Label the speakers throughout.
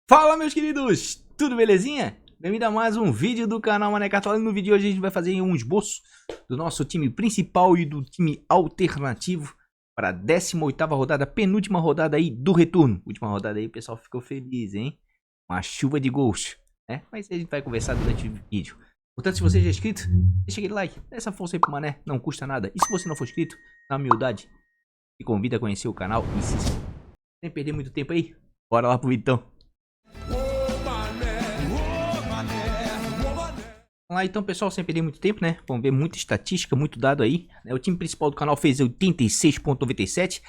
Speaker 1: Fala, meus queridos, tudo belezinha? Bem-vindo a mais um vídeo do canal Mané Cartola. No vídeo de hoje a gente vai fazer um esboço do nosso time principal e do time alternativo para a 18ª rodada, penúltima rodada aí do retorno. Última rodada aí o pessoal ficou feliz, hein? Uma chuva de gols, né? Mas a gente vai conversar durante o vídeo. Portanto, se você já é inscrito, deixa aquele like, dá essa força aí pro Mané, não custa nada. E se você não for inscrito, na humildade, te convido a conhecer o canal e se inscreve. Sem perder muito tempo aí, bora lá pro vídeo então. Vamos lá então, pessoal, sem perder muito tempo, né? Vamos ver muita estatística, muito dado aí, né? O time principal do canal fez 86,97.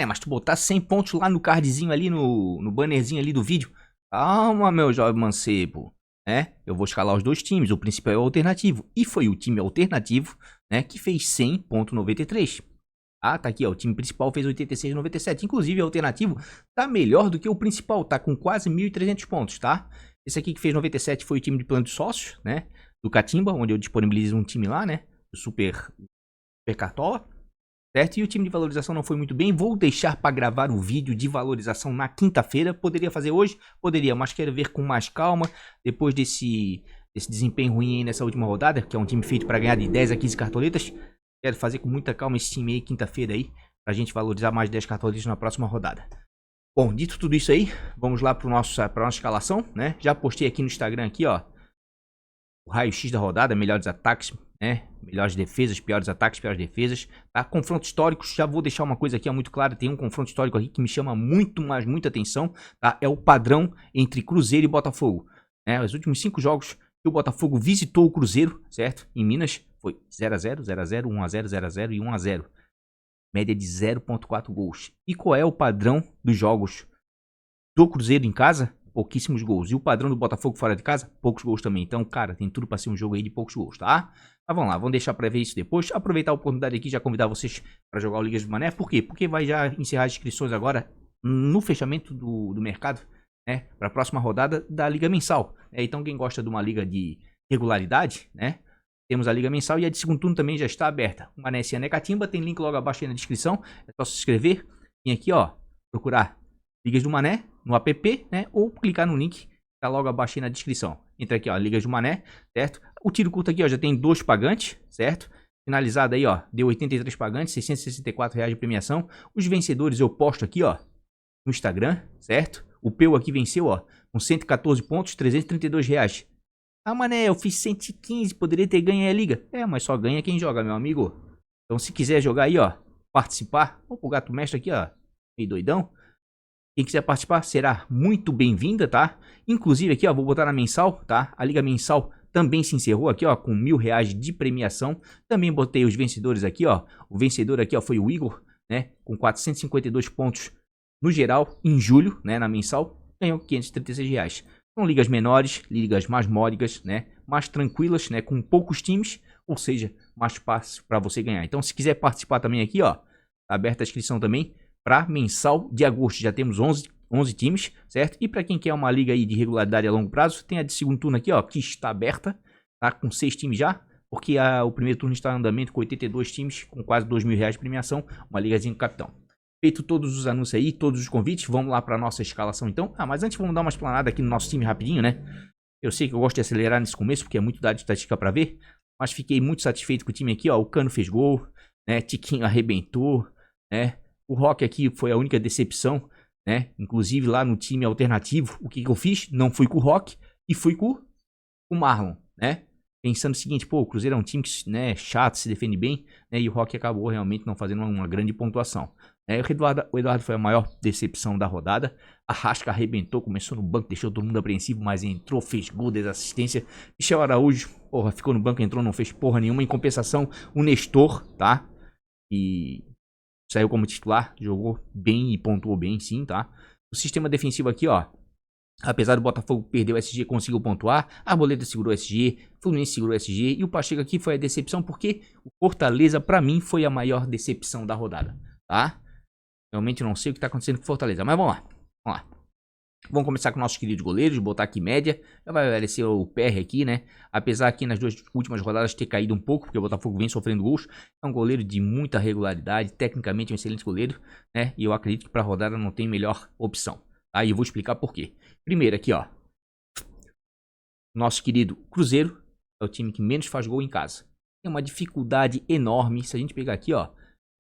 Speaker 1: Mas tu botar 100 pontos lá no cardzinho ali, no bannerzinho ali do vídeo. Calma, meu jovem mancebo, né? Eu vou escalar os dois times, o principal é o alternativo. E foi o time alternativo, né, que fez 100,93. Ah, tá aqui, ó, o time principal fez 86,97. Inclusive, o alternativo tá melhor do que o principal, tá com quase 1.300 pontos, tá? Esse aqui que fez 97 foi o time de plano de sócios, né? Do Catimba, onde eu disponibilizo um time lá, né? O Super Cartola, certo? E o time de valorização não foi muito bem. Vou deixar para gravar o vídeo de valorização na quinta-feira. Poderia fazer hoje? Poderia, mas quero ver com mais calma. Depois desse desempenho ruim aí nessa última rodada, que é um time feito para ganhar de 10 a 15 cartoletas. Quero fazer com muita calma esse time aí quinta-feira aí, pra gente valorizar mais 10 cartoletas na próxima rodada. Bom, dito tudo isso aí, vamos lá para nossa escalação, né? Já postei aqui no Instagram aqui, ó, o raio-x da rodada, melhores ataques, né? Melhores defesas, piores ataques, piores defesas, tá? Confrontos históricos, já vou deixar uma coisa aqui, ó, muito clara, tem um confronto histórico aqui que me chama muita atenção, tá? É o padrão entre Cruzeiro e Botafogo, né? Os últimos 5 jogos que o Botafogo visitou o Cruzeiro, certo? Em Minas, foi 0x0, 0x0, 1x0, 0x0 e 1x0. Média de 0,4 gols. E qual é o padrão dos jogos do Cruzeiro em casa? Pouquíssimos gols. E o padrão do Botafogo fora de casa? Poucos gols também. Então, cara, tem tudo pra ser um jogo aí de poucos gols, tá? Mas vamos lá, vamos deixar pra ver isso depois. Aproveitar a oportunidade aqui, já convidar vocês pra jogar o Ligas do Mané. Por quê? Porque vai já encerrar as inscrições agora no fechamento do mercado, né? Pra próxima rodada da Liga Mensal. Então, quem gosta de uma liga de regularidade, né? Temos a Liga Mensal e a de segundo turno também já está aberta. O Mané Ciané Catimba, tem link logo abaixo aí na descrição. É só se inscrever. Vem aqui, ó, procurar Ligas do Mané no app, né? Ou clicar no link que tá logo abaixo aí na descrição. Entra aqui, ó, Ligas do Mané, certo? O tiro curto aqui, ó, já tem 2 pagantes, certo? Finalizado aí, ó, deu 83 pagantes, R$664 de premiação. Os vencedores eu posto aqui, ó, no Instagram, certo? O Peu aqui venceu, ó, com 114 pontos, R$332. Ah, Mané, eu fiz 115, poderia ter ganho a liga. É, mas só ganha quem joga, meu amigo. Então, se quiser jogar aí, ó, participar, vou pro gato mestre aqui, ó, meio doidão. Quem quiser participar será muito bem-vinda, tá? Inclusive aqui, ó, vou botar na mensal, tá? A liga mensal também se encerrou aqui, ó, com R$1.000 de premiação. Também botei os vencedores aqui, ó. O vencedor aqui, ó, foi o Igor, né? Com 452 pontos no geral, em julho, né? Na mensal, ganhou R$536. São ligas menores, ligas mais módicas, né? Mais tranquilas, né? Com poucos times, ou seja, mais fácil para você ganhar. Então, se quiser participar também aqui, ó, tá aberta a inscrição também para mensal de agosto. Já temos 11 times, certo? E para quem quer uma liga aí de regularidade a longo prazo, tem a de segundo turno aqui, ó, que está aberta, tá? Com 6 times já, porque o primeiro turno está em andamento com 82 times, com quase R$2.000 de premiação, uma ligazinha do capitão. Feito todos os anúncios aí, todos os convites, vamos lá para nossa escalação então. Ah, mas antes vamos dar uma explanada aqui no nosso time rapidinho, né? Eu sei que eu gosto de acelerar nesse começo, porque é muito dado de estatística para ver, mas fiquei muito satisfeito com o time aqui, ó. O Cano fez gol, né? Tiquinho arrebentou, né? O Rock aqui foi a única decepção, né? Inclusive lá no time alternativo, o que eu fiz? Não fui com o Rock e fui com o Marlon, né? Pensando o seguinte, pô, o Cruzeiro é um time que, né, chato, se defende bem, né? E o Rock acabou realmente não fazendo uma grande pontuação. O Eduardo foi a maior decepção da rodada. A Rasca arrebentou, começou no banco, deixou todo mundo apreensivo, mas entrou, fez gol, desassistência. Michel Araújo, porra, ficou no banco, entrou, não fez porra nenhuma. Em compensação, o Nestor, tá? E saiu como titular, jogou bem e pontuou bem, sim, tá? O sistema defensivo aqui, ó. Apesar do Botafogo perder o SG, conseguiu pontuar. A Arboleda segurou o SG, Fluminense segurou o SG. E o Pacheco aqui foi a decepção, porque o Fortaleza, pra mim, foi a maior decepção da rodada, tá? Realmente não sei o que tá acontecendo com o Fortaleza, mas vamos lá. Vamos lá. Vamos começar com nossos queridos goleiros, botar aqui média. Já vai aparecer o PR aqui, né? Apesar aqui nas 2 últimas rodadas ter caído um pouco, porque o Botafogo vem sofrendo gols. É um goleiro de muita regularidade, tecnicamente um excelente goleiro, né? E eu acredito que para a rodada não tem melhor opção. tá? E eu vou explicar por quê. Primeiro aqui, ó. Nosso querido Cruzeiro é o time que menos faz gol em casa. Tem uma dificuldade enorme. Se a gente pegar aqui, ó,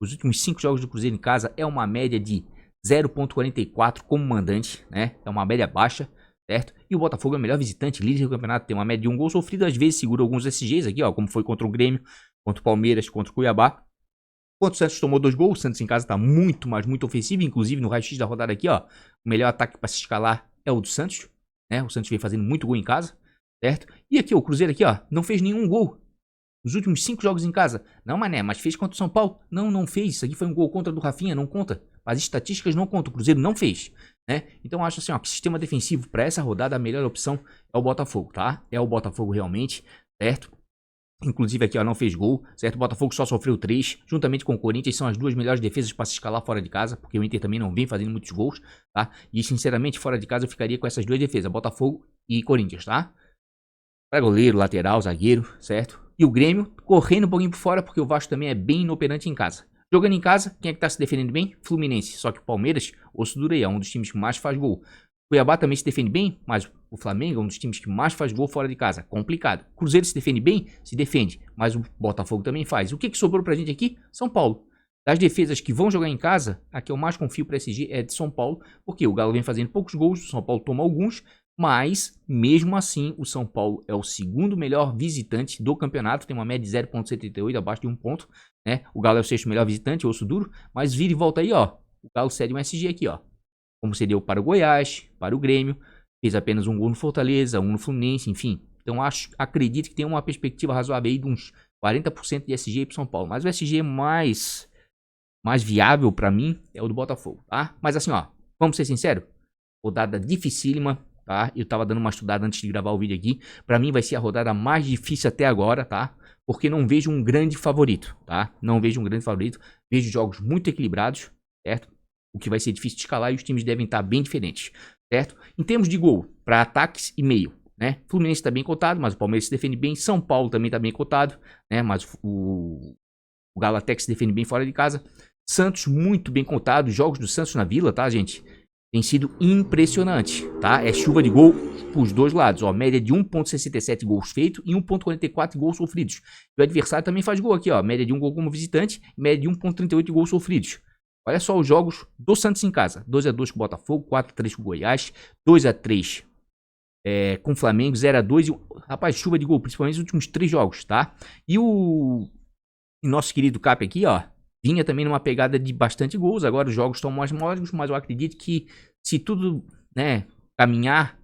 Speaker 1: os últimos 5 jogos do Cruzeiro em casa é uma média de 0,44 como mandante, né? É uma média baixa, certo? E o Botafogo é o melhor visitante, líder do campeonato, tem uma média de 1 gol sofrido, às vezes segura alguns SGs aqui, ó, como foi contra o Grêmio, contra o Palmeiras, contra o Cuiabá. Enquanto o Santos tomou 2 gols, o Santos em casa tá muito, mas muito ofensivo, inclusive no raio-x da rodada aqui, ó, o melhor ataque para se escalar é o do Santos, né? O Santos vem fazendo muito gol em casa, certo? E aqui, ó, o Cruzeiro aqui, ó, não fez nenhum gol nos últimos 5 jogos em casa. Não, mané, mas fez contra o São Paulo? Não, não fez. Isso aqui foi um gol contra do Rafinha, não conta. As estatísticas não contam, o Cruzeiro não fez, né? Então acho assim, ó, que sistema defensivo para essa rodada a melhor opção é o Botafogo, tá? É o Botafogo realmente, certo? Inclusive aqui, ó, não fez gol, certo? O Botafogo só sofreu 3, juntamente com o Corinthians, são as 2 melhores defesas para se escalar fora de casa, porque o Inter também não vem fazendo muitos gols, tá? E sinceramente, fora de casa eu ficaria com essas 2 defesas, Botafogo e Corinthians, tá? Para goleiro, lateral, zagueiro, certo? E o Grêmio correndo um pouquinho por fora, porque o Vasco também é bem inoperante em casa. Jogando em casa, quem é que tá se defendendo bem? Fluminense. Só que o Palmeiras, osso duro aí, é um dos times que mais faz gol. Cuiabá também se defende bem, mas o Flamengo é um dos times que mais faz gol fora de casa. Complicado. Cruzeiro se defende bem? Se defende. Mas o Botafogo também faz. O que sobrou pra gente aqui? São Paulo. Das defesas que vão jogar em casa, a que eu mais confio para SG é de São Paulo, porque o Galo vem fazendo poucos gols, o São Paulo toma alguns, mas mesmo assim o São Paulo é o segundo melhor visitante do campeonato, tem uma média de 0,78, abaixo de 1 ponto, né? O Galo é o sexto melhor visitante, osso duro, mas vira e volta aí, ó, o Galo cede um SG aqui, ó, como cedeu para o Goiás, para o Grêmio, fez apenas um gol no Fortaleza, um no Fluminense, enfim. Então acredito que tem uma perspectiva razoável aí de uns 40% de SG para São Paulo, mas o SG mais viável pra mim é o do Botafogo, tá? Mas assim, ó, vamos ser sinceros, rodada dificílima, tá? Eu tava dando uma estudada antes de gravar o vídeo aqui. Pra mim vai ser a rodada mais difícil até agora, tá? Porque não vejo um grande favorito, tá? Não vejo um grande favorito. Vejo jogos muito equilibrados, certo? O que vai ser difícil de escalar e os times devem estar bem diferentes, certo? Em termos de gol, pra ataques e meio, né? Fluminense tá bem cotado, mas o Palmeiras se defende bem. São Paulo também tá bem cotado, né? Mas o Galatex se defende bem fora de casa. Santos muito bem contado, os jogos do Santos na Vila, tá, gente? Tem sido impressionante, tá? É chuva de gol pros dois lados, ó, média de 1,67 gols feitos e 1,44 gols sofridos. E o adversário também faz gol aqui, ó, média de 1 gol como visitante, média de 1,38 gols sofridos. Olha só os jogos do Santos em casa, 2-2 com o Botafogo, 4-3 com o Goiás, 2-3 com o Flamengo, 0-2 e, rapaz, chuva de gol, principalmente nos últimos 3 jogos, tá? E o nosso querido Cap aqui, ó, vinha também numa pegada de bastante gols. Agora os jogos estão mais módicos, mas eu acredito que se tudo, né, caminhar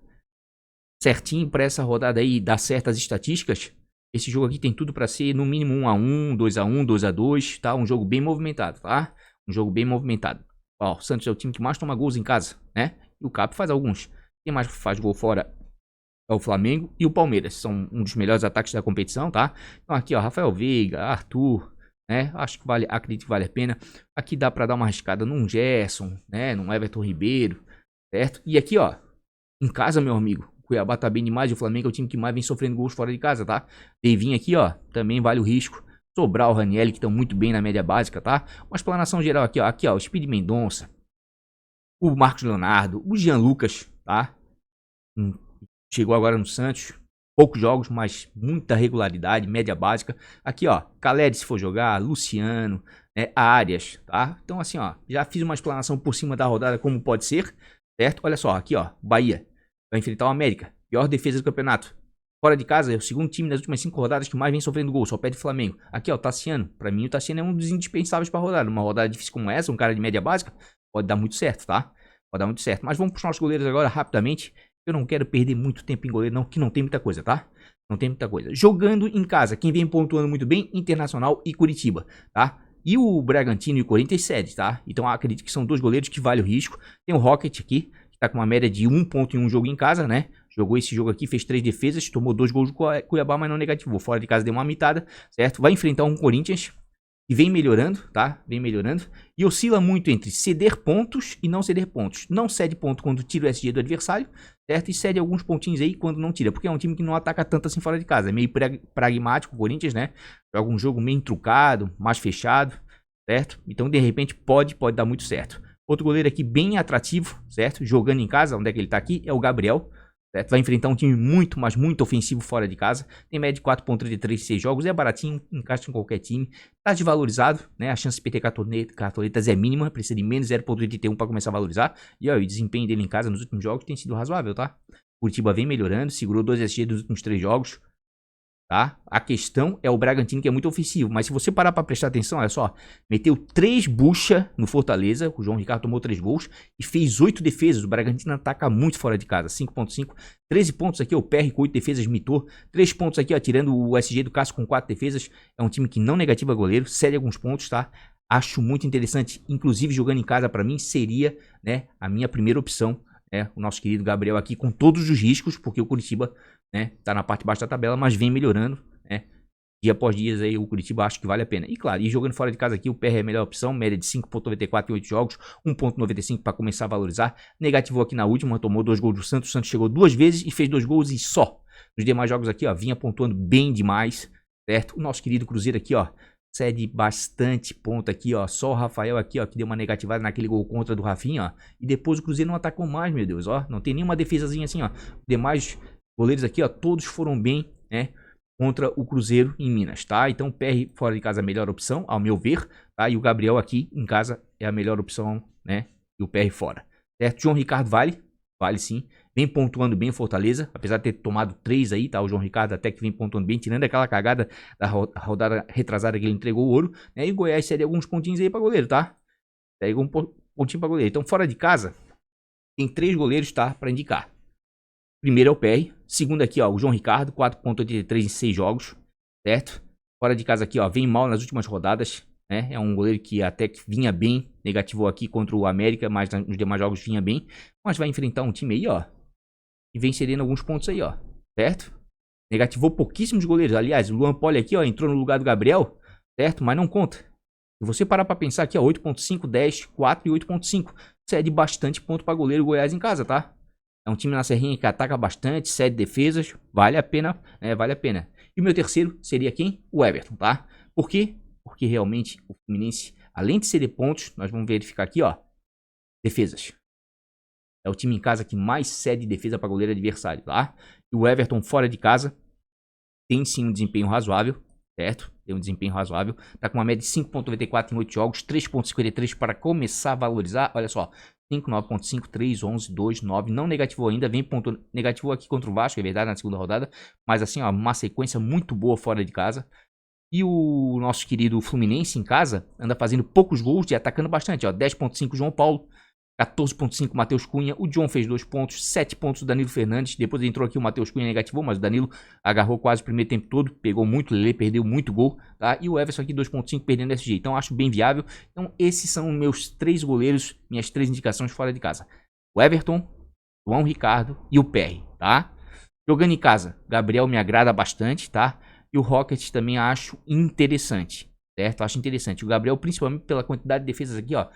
Speaker 1: certinho para essa rodada aí e dar certas estatísticas, esse jogo aqui tem tudo para ser no mínimo 1-1, 2-1, 2-2, tá? Um jogo bem movimentado, tá? Um jogo bem movimentado. Ó, o Santos é o time que mais toma gols em casa, né? E o Cap faz alguns. Quem mais faz gol fora é o Flamengo e o Palmeiras. São um dos melhores ataques da competição, tá? Então aqui, ó, Rafael Veiga, Arthur, né? Acho que acredito que vale a pena. Aqui dá pra dar uma arriscada num Gerson, né? Num Everton Ribeiro, certo? E aqui, ó, em casa, meu amigo, o Cuiabá tá bem demais e o Flamengo é o time que mais vem sofrendo gols fora de casa, tá? Devinho aqui, ó, também vale o risco. Sobral, Ranieri, que estão muito bem na média básica, tá? Uma explanação geral aqui, ó. Aqui, ó, o Speed Mendonça, o Marcos Leonardo, o Jean Lucas, tá? Chegou agora no Santos. Poucos jogos, mas muita regularidade, média básica. Aqui, ó, Caleri se for jogar, Luciano, Arias, tá? Então, assim, ó, já fiz uma explanação por cima da rodada como pode ser, certo? Olha só, aqui, ó, Bahia vai enfrentar o América, pior defesa do campeonato. Fora de casa, é o segundo time das últimas 5 rodadas que mais vem sofrendo gol, só perde o Flamengo. Aqui, ó, o Tassiano. Pra mim, o Tassiano é um dos indispensáveis pra rodada. Uma rodada difícil como essa, um cara de média básica, pode dar muito certo, tá? Pode dar muito certo. Mas vamos pros nossos goleiros agora, rapidamente. Eu não quero perder muito tempo em goleiro, não, que não tem muita coisa, tá? Não tem muita coisa. Jogando em casa, quem vem pontuando muito bem, Internacional e Curitiba, tá? E o Bragantino e o Corinthians cede, tá? Então acredito que são 2 goleiros que vale o risco. Tem o Rocket aqui, que tá com uma média de 1 ponto em um jogo em casa, né? Jogou esse jogo aqui, fez 3 defesas, tomou 2 gols do Cuiabá, mas não negativou. Fora de casa deu uma mitada, certo? Vai enfrentar um Corinthians e vem melhorando, tá? Vem melhorando. E oscila muito entre ceder pontos e não ceder pontos. Não cede ponto quando tira o SG do adversário, certo? E cede alguns pontinhos aí quando não tira. Porque é um time que não ataca tanto assim fora de casa. É meio pragmático o Corinthians, né? Joga um jogo meio trucado, mais fechado, certo? Então, de repente, pode dar muito certo. Outro goleiro aqui bem atrativo, certo? Jogando em casa, onde é que ele tá aqui? É o Gabriel, certo? Vai enfrentar um time muito, mas muito ofensivo fora de casa. Tem média de 4.33 em 6 jogos, é baratinho, encaixa em qualquer time. Tá desvalorizado, né? A chance de perder cartoletas é mínima, precisa de menos 0.81 para começar a valorizar. E ó, o desempenho dele em casa nos últimos jogos tem sido razoável, tá? Curitiba vem melhorando, segurou 2 SG dos últimos 3 jogos. Tá? A questão é o Bragantino, que é muito ofensivo. Mas se você parar pra prestar atenção, olha só. Meteu 3 bucha no Fortaleza. O João Ricardo tomou 3 gols. E fez 8 defesas. O Bragantino ataca muito fora de casa. 5.5. 13 pontos aqui. O PR com 8 defesas mitou. 3 pontos aqui, ó. Tirando o SG do Cássio com 4 defesas. É um time que não negativa goleiro. Cede alguns pontos, tá? Acho muito interessante. Inclusive, jogando em casa, pra mim, seria, né, a minha primeira opção. O nosso querido Gabriel aqui, com todos os riscos. Porque o Curitiba, né, tá na parte de baixo da tabela, mas vem melhorando, né? Dia após dia aí o Curitiba acho que vale a pena. E claro, e jogando fora de casa aqui, o PR é a melhor opção, média de 5.94 em 8 jogos, 1.95 para começar a valorizar. Negativou aqui na última, tomou 2 gols do Santos, o Santos chegou 2 vezes e fez 2 gols e só. Nos demais jogos aqui, ó, vinha pontuando bem demais, certo? O nosso querido Cruzeiro aqui, ó, cede bastante ponto aqui, ó, só o Rafael aqui, ó, que deu uma negativada naquele gol contra do Rafinha, ó. E depois o Cruzeiro não atacou mais, meu Deus, ó, não tem nenhuma defesazinha assim, ó. Demais goleiros aqui, ó, todos foram bem, né, contra o Cruzeiro em Minas, tá? Então o PR fora de casa é a melhor opção, ao meu ver, tá? E o Gabriel aqui em casa é a melhor opção, né? E o PR fora, certo? João Ricardo vale sim. Vem pontuando bem o Fortaleza, apesar de ter tomado 3 aí, tá? O João Ricardo até que vem pontuando bem, tirando aquela cagada da rodada retrasada que ele entregou o ouro, né? E o Goiás cede alguns pontinhos aí pra goleiro, tá? Cede algum pontinho pra goleiro. Então fora de casa, tem 3 goleiros, tá? Pra indicar. Primeiro é o PR. Segundo aqui, ó, o João Ricardo, 4.83 em 6 jogos, certo? Fora de casa aqui, ó, vem mal nas últimas rodadas, né? É um goleiro que até que vinha bem, negativou aqui contra o América, mas nos demais jogos vinha bem. Mas vai enfrentar um time aí, ó, e vem cedendo alguns pontos aí, ó, certo? Negativou pouquíssimos goleiros. Aliás, o Luan Poli aqui, ó, entrou no lugar do Gabriel, certo? Mas não conta. Se você parar pra pensar aqui, ó, 8.5, 10, 4 e 8.5. Cede bastante ponto pra goleiro Goiás em casa, tá? É um time na Serrinha que ataca bastante, cede defesas, vale a pena, né? Vale a pena. E o meu terceiro seria quem? O Everton, tá? Por quê? Porque realmente o Fluminense, além de ceder pontos, nós vamos verificar aqui, ó, defesas. É o time em casa que mais cede defesa para goleiro adversário, tá? E o Everton fora de casa tem sim um desempenho razoável, certo? Tem um desempenho razoável. Tá com uma média de 5.94 em 8 jogos, 3.53 para começar a valorizar. Olha só, 5, 9.5, 3, 11, 2, 9. Não negativou ainda, vem ponto negativou aqui contra o Vasco, é verdade, na segunda rodada. Mas assim, ó, uma sequência muito boa fora de casa. E o nosso querido Fluminense em casa anda fazendo poucos gols e atacando bastante, ó. 10.5 João Paulo, 14.5 Matheus Cunha, o John fez 2 pontos, 7 pontos o Danilo Fernandes, depois entrou aqui o Matheus Cunha negativou, mas o Danilo agarrou quase o primeiro tempo todo, pegou muito Lelê, perdeu muito gol, tá? E o Everson aqui 2.5 perdendo SG, então acho bem viável. Então esses são meus 3 goleiros, minhas 3 indicações fora de casa. O Everton, o João Ricardo e o PR, tá? Jogando em casa, Gabriel me agrada bastante, tá? E o Rocket também acho interessante, certo? Acho interessante. O Gabriel principalmente pela quantidade de defesas aqui, ó,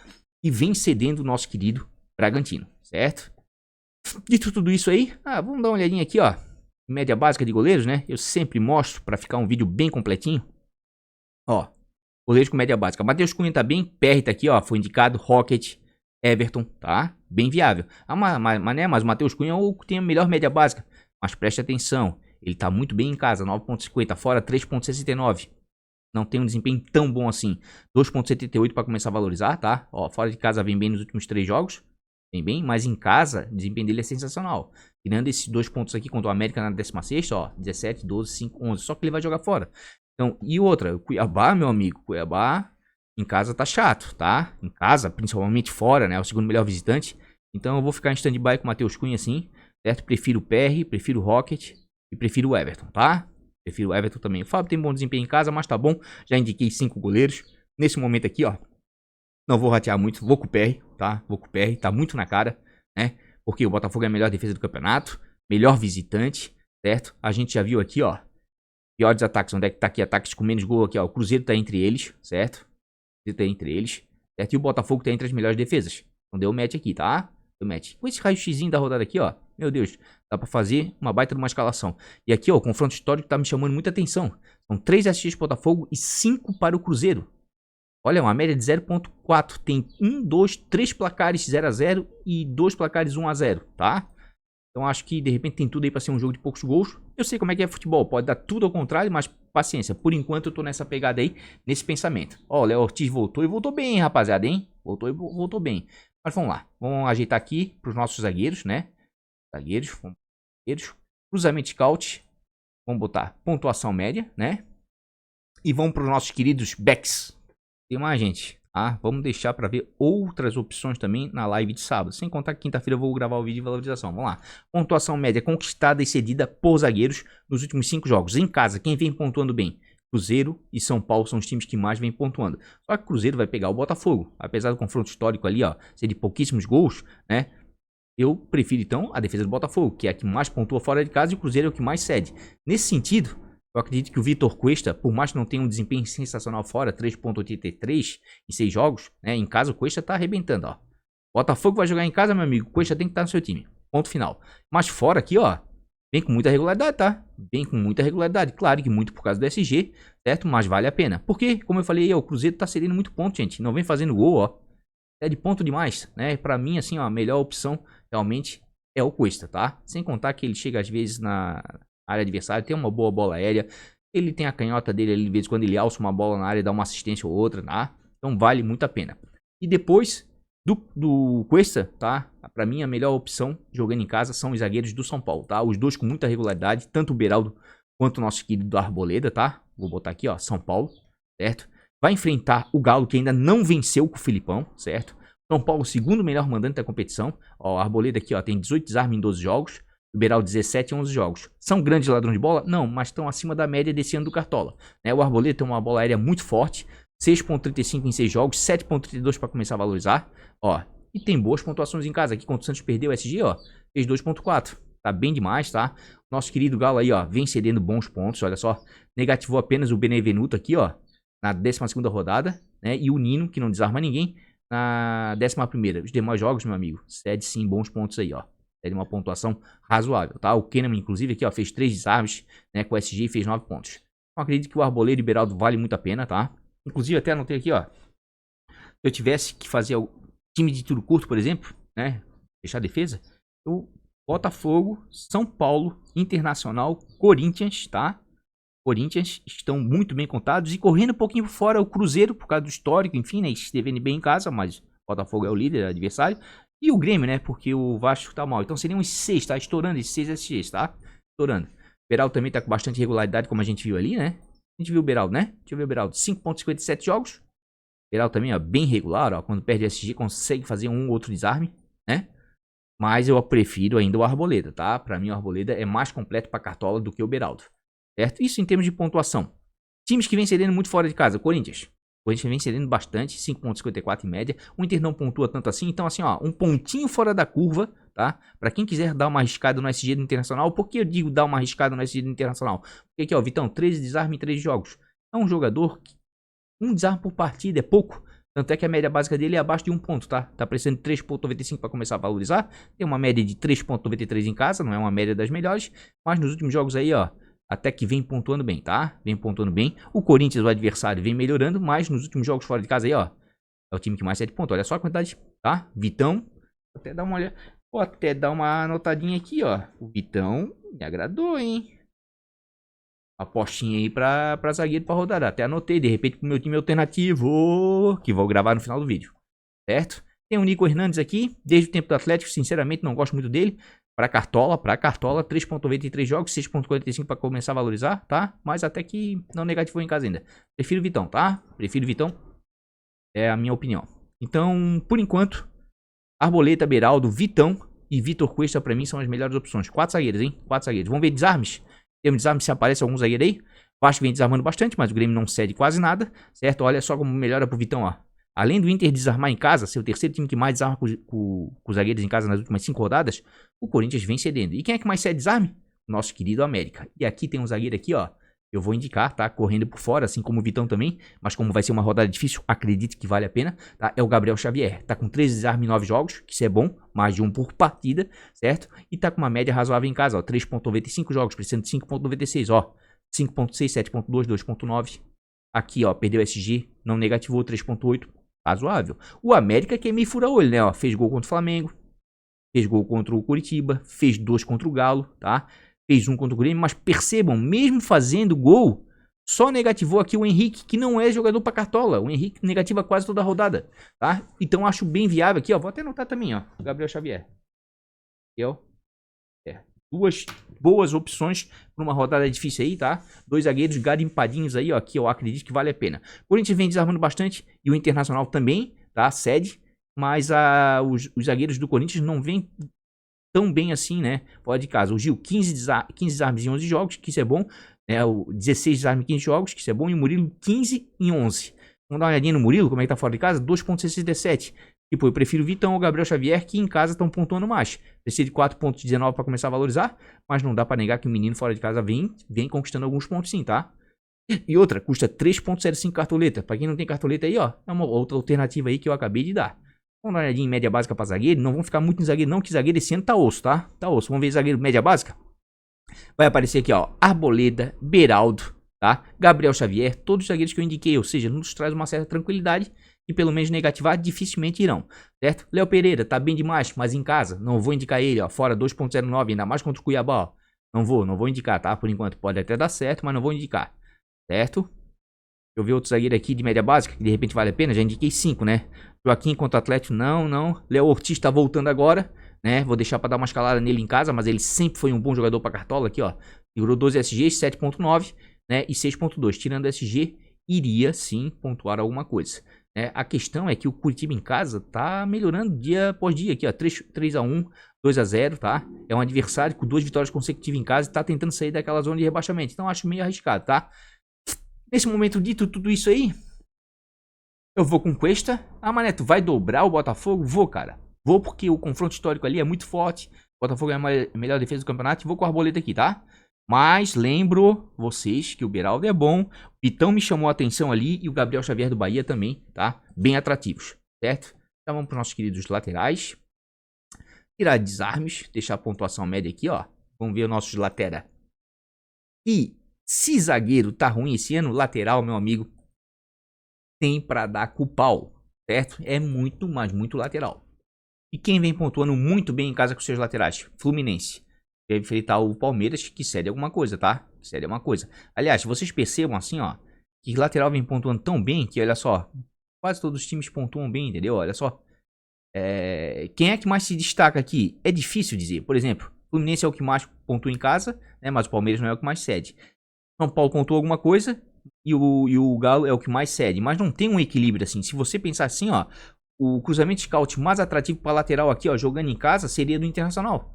Speaker 1: e vem cedendo o nosso querido Bragantino, certo? Dito tudo isso aí, vamos dar uma olhadinha aqui, ó. Média básica de goleiros, né? Eu sempre mostro pra ficar um vídeo bem completinho. Ó, goleiros com média básica. Matheus Cunha tá bem, PR tá aqui, ó, foi indicado, Rocket, Everton, tá? Bem viável. Mas o Matheus Cunha tem a melhor média básica. Mas preste atenção, ele tá muito bem em casa, 9.50, fora 3.69. Não tem um desempenho tão bom assim. 2.78 para começar a valorizar, tá? Ó, fora de casa vem bem nos últimos 3 jogos. Vem bem, mas em casa o desempenho dele é sensacional. Tirando esses 2 pontos aqui contra o América na 16ª, ó, 17, 12, 5, 11. Só que ele vai jogar fora. Então, e outra, o Cuiabá, meu amigo, Cuiabá em casa tá chato, tá? Em casa, principalmente fora, né? É o segundo melhor visitante. Então eu vou ficar em stand-by com o Matheus Cunha assim, certo? Prefiro o PR, prefiro o Rocket e prefiro o Everton, tá? Prefiro o Everton também. O Fábio tem bom desempenho em casa, mas tá bom. Já indiquei 5 goleiros. Nesse momento aqui, ó. Não vou ratear muito. Vou com o PR, tá? Vou com o PR. Tá muito na cara, né? Porque o Botafogo é a melhor defesa do campeonato. Melhor visitante, certo? A gente já viu aqui, ó. Piores ataques. Onde é que tá aqui? Ataques com menos gol aqui, ó. O Cruzeiro tá entre eles, certo? O Cruzeiro tá entre eles, certo? E o Botafogo tá entre as melhores defesas. Então deu match aqui, tá? Deu match. Com esse raio-xzinho da rodada aqui, ó. Meu Deus, dá pra fazer uma baita de uma escalação. E aqui, ó, o confronto histórico tá me chamando muita atenção. São 3 SGs para o Botafogo e 5 para o Cruzeiro. Olha, uma média de 0,4. Tem 1, 2, 3 placares 0 a 0 e 2 placares 1 a 0, tá? Então acho que de repente tem tudo aí pra ser um jogo de poucos gols. Eu sei como é que é futebol, pode dar tudo ao contrário, mas paciência. Por enquanto eu tô nessa pegada aí, nesse pensamento. Ó, o Léo Ortiz voltou e voltou bem, rapaziada, hein? Voltou e voltou bem. Mas vamos lá, vamos ajeitar aqui pros nossos zagueiros, né? Zagueiros. Cruzamento scout. Vamos botar pontuação média, né? E vamos pros nossos queridos backs. Tem mais, gente. Ah, vamos deixar para ver outras opções também na live de sábado. Sem contar que quinta-feira eu vou gravar o vídeo de valorização. Vamos lá. Pontuação média conquistada e cedida por zagueiros nos últimos 5 jogos. Em casa, quem vem pontuando bem? Cruzeiro e São Paulo são os times que mais vêm pontuando. Só que o Cruzeiro vai pegar o Botafogo. Apesar do confronto histórico ali, ó, ser de pouquíssimos gols, né? Eu prefiro então a defesa do Botafogo, que é a que mais pontua fora de casa, e o Cruzeiro é o que mais cede. Nesse sentido, eu acredito que o Vitor Cuesta, por mais que não tenha um desempenho sensacional fora, 3,83 em 6 jogos, né? Em casa o Cuesta tá arrebentando, ó. Botafogo vai jogar em casa, meu amigo, o Cuesta tem que estar no seu time. Ponto final. Mas fora aqui, ó, vem com muita regularidade, tá? Vem com muita regularidade. Claro que muito por causa do SG, certo? Mas vale a pena. Porque, como eu falei, ó, o Cruzeiro tá cedendo muito ponto, gente. Não vem fazendo gol, ó. É de ponto demais, né? Pra mim, assim, ó, a melhor opção realmente é o Cuesta, tá? Sem contar que ele chega às vezes na área adversária, tem uma boa bola aérea, ele tem a canhota dele ali, de vez em quando ele alça uma bola na área e dá uma assistência ou outra, tá? Então vale muito a pena. E depois do Cuesta, tá? Pra mim a melhor opção jogando em casa são os zagueiros do São Paulo, tá? Os dois com muita regularidade, tanto o Beraldo quanto o nosso querido Arboleda, tá? Vou botar aqui, ó, São Paulo, certo? Vai enfrentar o Galo, que ainda não venceu com o Filipão, certo? São Paulo, segundo melhor mandante da competição. Ó, a Arboleda aqui, ó, tem 18 desarmes em 12 jogos. O Beraldo 17 em 11 jogos. São grandes ladrões de bola? Não, mas estão acima da média desse ano do Cartola, né? O Arboleda tem uma bola aérea muito forte. 6,35 em 6 jogos. 7,32 para começar a valorizar. Ó, e tem boas pontuações em casa. Aqui, quando o Santos perdeu o SG, ó, fez 2,4. Tá bem demais, tá? Nosso querido Galo aí, ó, vem cedendo bons pontos. Olha só, negativou apenas o Benevenuto aqui, ó, na 12ª rodada, né? E o Nino, que não desarma ninguém, na 11ª. Os demais jogos, meu amigo, cede sim bons pontos aí, ó. Cede uma pontuação razoável, tá? O Kahneman, inclusive, aqui, ó, fez 3 desarmes, né, com o SG e fez 9 pontos. Então, acredito que o Arboleda e o Beraldo vale muito a pena, tá? Inclusive, até anotei aqui, ó. Se eu tivesse que fazer o time de tiro curto, por exemplo, né, fechar a defesa, eu Botafogo, São Paulo, Internacional, Corinthians, tá? Corinthians estão muito bem contados e correndo um pouquinho por fora o Cruzeiro, por causa do histórico, enfim, né? Esteve bem em casa, mas o Botafogo é o líder, é o adversário. E o Grêmio, né? Porque o Vasco tá mal. Então seriam uns 6, tá? Estourando esses 6 SGs, tá? Estourando. O Beraldo também tá com bastante regularidade, como a gente viu ali, né? A gente viu o Beraldo, né? Deixa eu ver o Beraldo. 5,57 jogos. O Beraldo também, ó, bem regular, ó. Quando perde SG, consegue fazer um ou outro desarme, né? Mas eu prefiro ainda o Arboleda, tá? Pra mim, o Arboleda é mais completo pra Cartola do que o Beraldo. Certo? Isso em termos de pontuação. Times que vem cedendo muito fora de casa. Corinthians. O Corinthians vem cedendo bastante, 5,54 em média. O Inter não pontua tanto assim. Então, assim, ó, um pontinho fora da curva, tá? Pra quem quiser dar uma arriscada no SG do Internacional. Por que eu digo dar uma arriscada no SG do Internacional? Porque aqui, ó, Vitão, 13 desarmes em 3 jogos. É um jogador que um desarme por partida é pouco. Tanto é que a média básica dele é abaixo de 1 ponto, tá? Tá precisando de 3,95 para começar a valorizar. Tem uma média de 3,93 em casa, não é uma média das melhores. Mas nos últimos jogos aí, ó, até que vem pontuando bem, tá? Vem pontuando bem. O Corinthians, o adversário, vem melhorando, mas nos últimos jogos fora de casa aí, ó, é o time que mais cede ponto. Olha só a quantidade, tá? Vitão, vou até dar uma olhada, vou até dar uma anotadinha aqui, ó. O Vitão me agradou, hein? Apostinha aí pra zagueiro pra rodada. Até anotei, de repente, pro meu time alternativo, que vou gravar no final do vídeo, certo? Tem o Nico Hernandes aqui, desde o tempo do Atlético, sinceramente não gosto muito dele. Pra Cartola, 3,93 jogos, 6,45 pra começar a valorizar, tá? Mas até que não negativou em casa ainda. Prefiro o Vitão, tá? Prefiro o Vitão, é a minha opinião. Então, por enquanto, Arboleda, Beraldo, Vitão e Vitor Cuesta pra mim são as melhores opções. 4 zagueiros, hein? 4 zagueiros. Vamos ver desarmes? Tem um desarme se aparece algum zagueiro aí. Vasco vem desarmando bastante, mas o Grêmio não cede quase nada, certo? Olha só como melhora pro Vitão, ó. Além do Inter desarmar em casa, ser o terceiro time que mais desarma com os zagueiros em casa nas últimas 5 rodadas, o Corinthians vem cedendo. E quem é que mais cede desarme? Nosso querido América. E aqui tem um zagueiro aqui, ó. Eu vou indicar, tá? Correndo por fora, assim como o Vitão também. Mas como vai ser uma rodada difícil, acredito que vale a pena, tá? É o Gabriel Xavier. Tá com 13 desarmes em 9 jogos, que isso é bom. Mais de 1 por partida, certo? E tá com uma média razoável em casa, ó. 3,95 jogos, precisando de 5,96, ó. 5,6, 7,2, 2,9. Aqui, ó, perdeu SG, não negativou, 3.8, razoável. O América que é meio fura-olho, né, ó, fez gol contra o Flamengo, fez gol contra o Curitiba, fez 2 contra o Galo, tá? Fez 1 contra o Grêmio, mas percebam, mesmo fazendo gol, só negativou aqui o Henrique, que não é jogador pra cartola. O Henrique negativa quase toda a rodada, tá? Então acho bem viável aqui, ó, vou até anotar também, ó, Gabriel Xavier. Aqui, ó. Duas boas opções para uma rodada difícil aí, tá? 2 zagueiros garimpadinhos aí, ó, que eu acredito que vale a pena. O Corinthians vem desarmando bastante e o Internacional também, tá? Cede, mas os zagueiros do Corinthians não vêm tão bem assim, né? Fora de casa. O Gil, 15 desarmes em 11 jogos, que isso é bom. Né? O 16 desarmes em 15 jogos, que isso é bom. E o Murilo, 15 em 11. Vamos dar uma olhadinha no Murilo, como é que tá fora de casa? 2.67. Tipo, eu prefiro o Vitão ou o Gabriel Xavier, que em casa estão pontuando mais. Precisa de 4.19 para começar a valorizar, mas não dá para negar que o menino fora de casa vem conquistando alguns pontos sim, tá? E outra, custa 3.05 cartoleta. Para quem não tem cartoleta aí, ó, é uma outra alternativa aí que eu acabei de dar. Vamos dar uma olhadinha em média básica para zagueiro. Não vão ficar muito em zagueiro não, que zagueiro esse ano tá osso, tá? Tá osso. Vamos ver zagueiro média básica? Vai aparecer aqui, ó, Arboleda, Beraldo, tá? Gabriel Xavier, todos os zagueiros que eu indiquei, ou seja, nos traz uma certa tranquilidade. E pelo menos negativar dificilmente irão, certo? Léo Pereira tá bem demais, mas em casa não vou indicar ele, ó, fora 2.09, ainda mais contra o Cuiabá, ó. Não vou indicar, tá? Por enquanto pode até dar certo, mas não vou indicar, certo? Eu vi outro zagueiro aqui de média básica, que de repente vale a pena, já indiquei 5, né? Joaquim contra o Atlético, não. Léo Ortiz tá voltando agora, né? Vou deixar pra dar uma escalada nele em casa, mas ele sempre foi um bom jogador pra cartola aqui, ó. Segurou 12 SGs, 7.9, né? E 6.2, tirando SG, iria sim pontuar alguma coisa. A questão é que o Curitiba em casa tá melhorando dia após dia aqui, ó, 3-1, 2-0, tá? É um adversário com 2 vitórias consecutivas em casa e tá tentando sair daquela zona de rebaixamento. Então acho meio arriscado, tá? Nesse momento dito tudo isso aí, eu vou com Cuesta. Ah, Mané, tu vai dobrar o Botafogo? Vou, cara. Vou porque o confronto histórico ali é muito forte. O Botafogo é a melhor defesa do campeonato e vou com a Arboleda aqui, tá? Mas lembro vocês que o Beraldo é bom, o Vitão me chamou a atenção ali e o Gabriel Xavier do Bahia também, tá? Bem atrativos, certo? Então vamos para os nossos queridos laterais. Tirar desarmes, deixar a pontuação média aqui, ó. Vamos ver os nossos laterais. E se zagueiro tá ruim esse ano, lateral, meu amigo, tem para dar com o pau, certo? É muito, mas muito lateral. E quem vem pontuando muito bem em casa com seus laterais? Fluminense. Deve enfrentar o Palmeiras, que cede alguma coisa, tá? Cede alguma coisa. Aliás, se vocês percebam assim, ó, que lateral vem pontuando tão bem que, olha só, quase todos os times pontuam bem, entendeu? Olha só. Quem é que mais se destaca aqui? É difícil dizer. Por exemplo, o Fluminense é o que mais pontua em casa, né? Mas o Palmeiras não é o que mais cede. São Paulo pontua alguma coisa e o Galo é o que mais cede. Mas não tem um equilíbrio assim. Se você pensar assim, ó, o cruzamento scout mais atrativo para lateral aqui, ó, jogando em casa, seria do Internacional.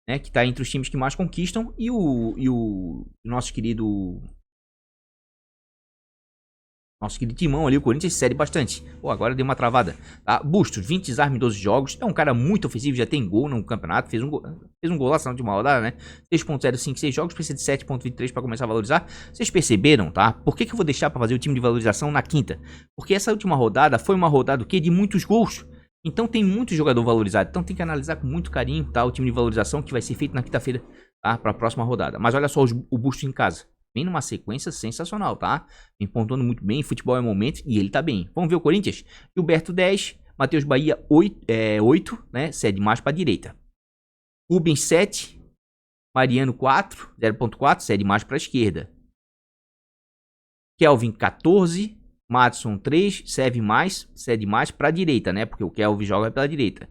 Speaker 1: Né, que tá entre os times que mais conquistam. E o nosso querido Timão ali, o Corinthians, cede bastante. Pô, agora deu uma travada, tá? Bustos, 20 desarme em 12 jogos. É um cara muito ofensivo, já tem gol no campeonato. Fez um golaço na última rodada, né? 6.056 jogos, precisa de 7.23 para começar a valorizar. Vocês perceberam, tá? Por que eu vou deixar para fazer o time de valorização na quinta? Porque essa última rodada foi uma rodada o quê? De muitos gols. Então tem muito jogador valorizado, então tem que analisar com muito carinho, tá? O time de valorização que vai ser feito na quinta-feira, tá? Para a próxima rodada. Mas olha só o Busto em casa. Vem numa sequência sensacional, tá? Vem pontuando muito bem, futebol é momento e ele tá bem. Vamos ver o Corinthians? Gilberto 10, Matheus Bahia 8, né? Cede mais para a direita. Rubens 7, Mariano 4, 0.4, cede mais para a esquerda. Kelvin 14, Madison 3, cede mais para a direita, né? Porque o Kelvin joga pela direita.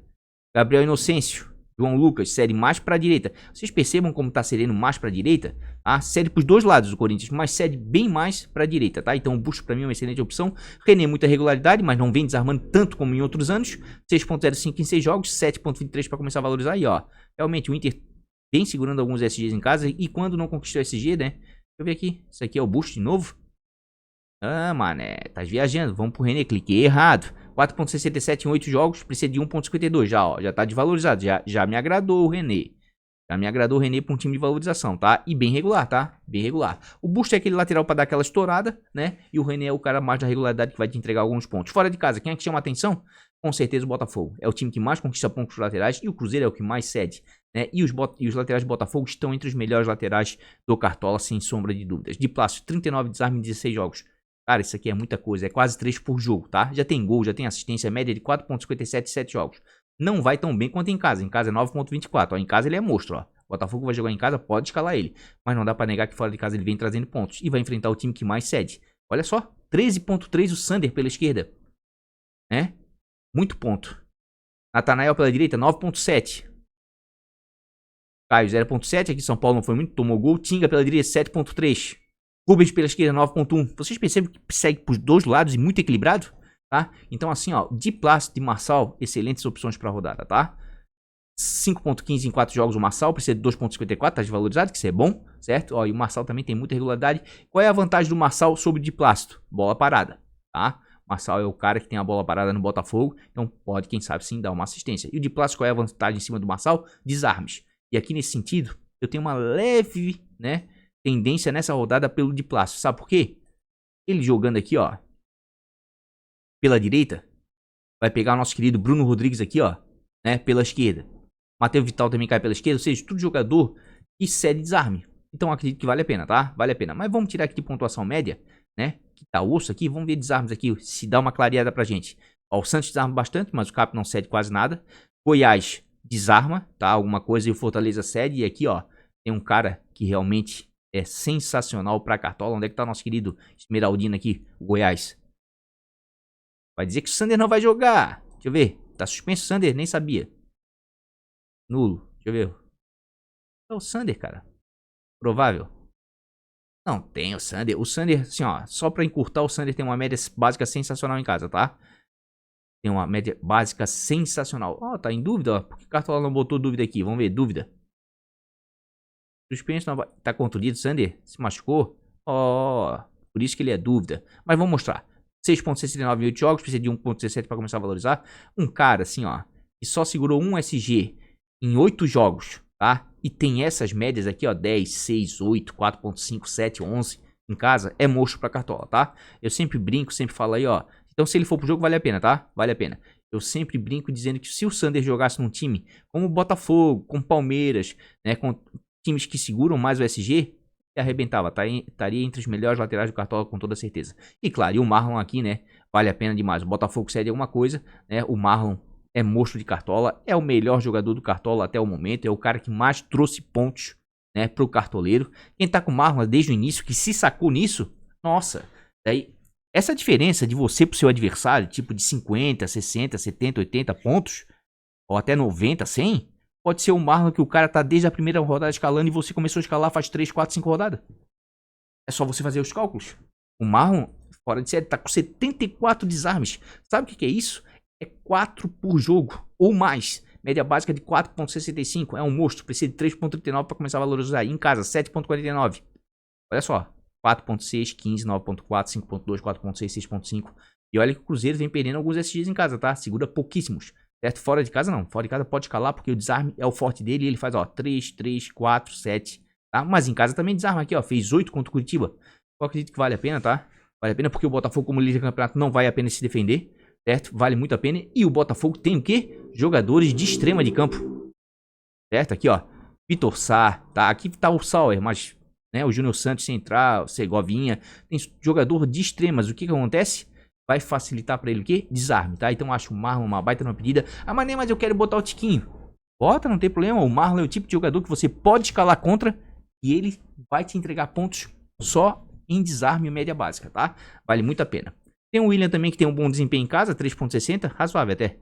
Speaker 1: Gabriel Inocêncio, João Lucas, cede mais para a direita. Vocês percebam como tá cedendo mais para a direita? Ah, cede para os dois lados do Corinthians, mas cede bem mais para a direita, tá? Então o Busto para mim é uma excelente opção. René, muita regularidade, mas não vem desarmando tanto como em outros anos. 6.05 em 6 jogos, 7.23 para começar a valorizar. E ó, realmente o Inter vem segurando alguns SGs em casa. E quando não conquistou SG, né? Deixa eu ver aqui. Isso aqui é o Busto de novo. Ah, mané, tá viajando. Vamos pro René, cliquei errado. 4.67 em 8 jogos, precisa de 1.52. Já, ó, já tá desvalorizado. Já me agradou o René. Já me agradou o René pra um time de valorização, tá? E bem regular, tá? Bem regular. O Busto é aquele lateral pra dar aquela estourada, né? E o René é o cara mais da regularidade que vai te entregar alguns pontos. Fora de casa, quem é que chama a atenção? Com certeza o Botafogo. É o time que mais conquista pontos laterais e o Cruzeiro é o que mais cede, né? E os laterais do Botafogo estão entre os melhores laterais do Cartola, sem sombra de dúvidas. De Plácio, 39 desarme em 16 jogos. Cara, isso aqui é muita coisa, é quase 3 por jogo, tá? Já tem gol, já tem assistência média de 4,57 em 7 jogos. Não vai tão bem quanto em casa é 9,24, ó, em casa ele é monstro, ó. O Botafogo vai jogar em casa, pode escalar ele, mas não dá pra negar que fora de casa ele vem trazendo pontos e vai enfrentar o time que mais cede. Olha só, 13,3 o Sander pela esquerda, né? Muito ponto. Natanael pela direita, 9,7. Caio, 0,7. Aqui São Paulo não foi muito, tomou gol. Tinga pela direita, 7,3. Rubens pela esquerda, 9,1. Vocês percebem que segue por dois lados e muito equilibrado, tá? Então assim, ó, de Plácido e Marçal, excelentes opções para rodada, tá? 5,15 em 4 jogos o Marçal, precisa de 2,54, tá desvalorizado, que isso é bom, certo? Ó, e o Marçal também tem muita regularidade. Qual é a vantagem do Marçal sobre o de Plácido? Bola parada, tá? O Marçal é o cara que tem a bola parada no Botafogo, então pode, quem sabe, sim, dar uma assistência. E o de Plácido, qual é a vantagem em cima do Marçal? Desarmes. E aqui nesse sentido, eu tenho uma leve, né, tendência nessa rodada pelo de Plácido. Sabe por quê? Ele jogando aqui, ó, pela direita, vai pegar o nosso querido Bruno Rodrigues aqui, ó, né, pela esquerda. Matheus Vital também cai pela esquerda, ou seja, tudo jogador que cede desarme. Então acredito que vale a pena, tá? Vale a pena. Mas vamos tirar aqui de pontuação média, né? Que tá osso aqui, vamos ver desarmes aqui, se dá uma clareada pra gente. Ó, o Santos desarma bastante, mas o Cap não cede quase nada. Goiás desarma, tá? Alguma coisa, e o Fortaleza cede. E aqui, ó, tem um cara que realmente é sensacional pra Cartola. Onde é que tá nosso querido Esmeraldino aqui, o Goiás? Vai dizer que o Sander não vai jogar. Deixa eu ver. Tá suspenso o Sander? Nem sabia. Nulo. Deixa eu ver. É o Sander, cara. Provável. Não, tem o Sander. O Sander, assim, ó. Só pra encurtar, o Sander tem uma média básica sensacional em casa, tá? Tem uma média básica sensacional. Ó, tá em dúvida, ó. Por que o Cartola não botou dúvida aqui? Vamos ver, dúvida. Suspenso não vai... Tá contundido, Sander? Se machucou? Ó, por isso que ele é dúvida. Mas vamos mostrar. 6,69 em 8 jogos, precisa de 1,17 pra começar a valorizar. Um cara, assim, ó, que só segurou um SG em 8 jogos, tá? E tem essas médias aqui, ó, 10, 6, 8, 4.5, 7, 11 em casa, é monstro pra Cartola, tá? Eu sempre brinco, sempre falo aí, ó. Então se ele for pro jogo, vale a pena, tá? Vale a pena. Eu sempre brinco dizendo que se o Sander jogasse num time como o Botafogo, como Palmeiras, né, com times que seguram mais o SG, arrebentava, tá? Estaria entre os melhores laterais do Cartola com toda certeza. E claro, e o Marlon aqui, né, vale a pena demais. O Botafogo cede alguma coisa, né? O Marlon é monstro de Cartola, é o melhor jogador do Cartola até o momento, é o cara que mais trouxe pontos, né, pro cartoleiro. Quem tá com o Marlon desde o início, que se sacou nisso, nossa, daí essa diferença de você pro seu adversário, tipo de 50, 60, 70, 80 pontos, ou até 90, 100, pode ser o Marlon que o cara tá desde a primeira rodada escalando e você começou a escalar faz 3, 4, 5 rodadas. É só você fazer os cálculos. O Marlon, fora de série, tá com 74 desarmes. Sabe o que é isso? É 4 por jogo, ou mais. Média básica de 4,65. É um monstro. Precisa de 3,39 para começar a valorizar. Em casa, 7,49. Olha só. 4,6, 15, 9,4, 5,2, 4,6, 6,5. E olha que o Cruzeiro vem perdendo alguns SGs em casa, tá? Segura pouquíssimos. Certo? Fora de casa não. Fora de casa pode escalar porque o desarme é o forte dele. E ele faz, ó, 3, 3, 4, 7. Tá? Mas em casa também desarma aqui, ó. Fez 8 contra o Curitiba. Eu acredito que vale a pena, tá? Vale a pena porque o Botafogo, como líder do campeonato, não vai a pena se defender. Certo? Vale muito a pena. E o Botafogo tem o quê? Jogadores de extrema de campo. Certo? Aqui, ó. Vitor Sá, tá? Aqui tá o Sauer, mas, né, o Júnior Santos Central, Segovinha. Tem jogador de extremas. O que acontece? Vai facilitar pra ele o quê? Desarme, tá? Então acho o Marlon uma baita numa pedida. Ah, mas eu quero botar o Tiquinho. Bota, não tem problema. O Marlon é o tipo de jogador que você pode escalar contra e ele vai te entregar pontos só em desarme e média básica, tá? Vale muito a pena. Tem o William também que tem um bom desempenho em casa, 3,60, razoável até.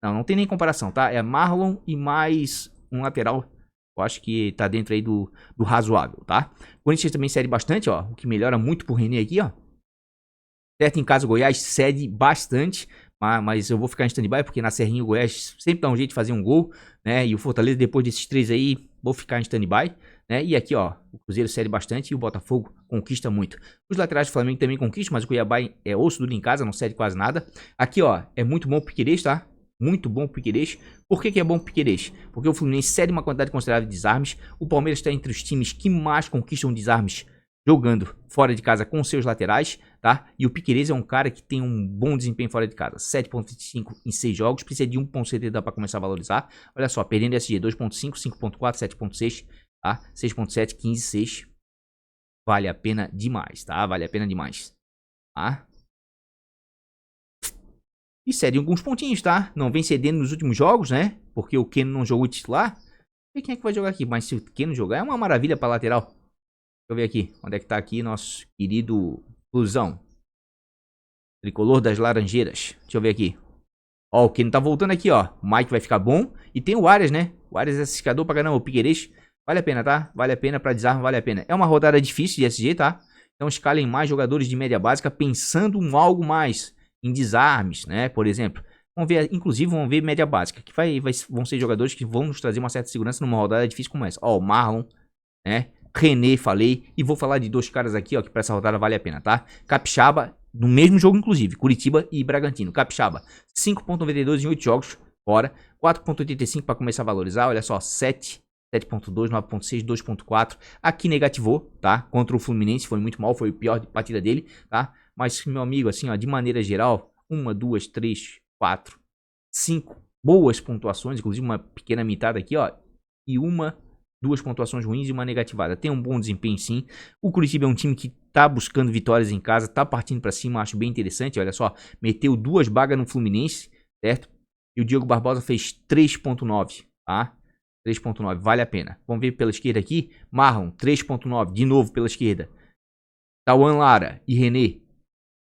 Speaker 1: Não tem nem comparação, tá? É Marlon e mais um lateral. Eu acho que tá dentro aí do razoável, tá? O Corinthians também cede bastante, ó. O que melhora muito pro René aqui, ó. Certo, em casa o Goiás cede bastante, mas eu vou ficar em stand-by porque na Serrinha o Goiás sempre dá um jeito de fazer um gol, né? E o Fortaleza depois desses 3 aí, vou ficar em stand-by, né? E aqui, ó, o Cruzeiro cede bastante e o Botafogo conquista muito. Os laterais do Flamengo também conquistam, mas o Cuiabá é osso duro em casa, não cede quase nada. Aqui, ó, é muito bom o Piquerez, tá? Muito bom o Piquerez. Por que é bom o Piquerez? Porque o Fluminense cede uma quantidade considerável de desarmes. O Palmeiras está entre os times que mais conquistam desarmes jogando fora de casa com seus laterais, tá? E o Piquerez é um cara que tem um bom desempenho fora de casa. 7,25 em 6 jogos, precisa de 1,70 para começar a valorizar. Olha só, perdendo SG 2,5, 5,4, 7,6, tá? 6,7, 15, 6. Vale a pena demais, tá? Vale a pena demais. tá? E cede alguns pontinhos, tá? Não vem cedendo nos últimos jogos, né? Porque o Keno não jogou titular. E quem é que vai jogar aqui? Mas se o Keno jogar, é uma maravilha pra lateral. Deixa eu ver aqui. Onde é que tá aqui nosso querido Flusão? Tricolor das Laranjeiras. Deixa eu ver aqui. Ó, o Keno tá voltando aqui, ó. O Mike vai ficar bom. E tem o Arias, né? O Arias é ciscador pra caramba. O Piquerez. Vale a pena, tá? Vale a pena pra desarme, vale a pena. É uma rodada difícil de SG, tá? Então escalem mais jogadores de média básica pensando em algo mais. Em desarmes, né? Por exemplo. Vamos ver, inclusive, vamos ver média básica. Que vão ser jogadores que vão nos trazer uma certa segurança numa rodada difícil como essa. Ó, o Marlon, né? René, falei. E vou falar de dois caras aqui, ó, que pra essa rodada vale a pena, tá? Capixaba, no mesmo jogo, inclusive. Curitiba e Bragantino. Capixaba, 5.92 em 8 jogos, fora. 4.85 pra começar a valorizar. Olha só, 7.2, 9.6, 2.4. Aqui negativou, tá? Contra o Fluminense, foi muito mal, foi a pior partida dele, tá? Mas, meu amigo, assim, ó, de maneira geral, 1, 2, 3, 4, 5 boas pontuações, inclusive uma pequena mitada aqui, ó. E 2 pontuações ruins e uma negativada. Tem um bom desempenho, sim. O Curitiba é um time que tá buscando vitórias em casa, tá partindo pra cima, acho bem interessante. Olha só, meteu 2 bagas no Fluminense, certo? E o Diego Barbosa fez 3.9, tá? 3.9, vale a pena. Vamos ver pela esquerda aqui. Marlon, 3.9, de novo pela esquerda. Tauan Lara e René.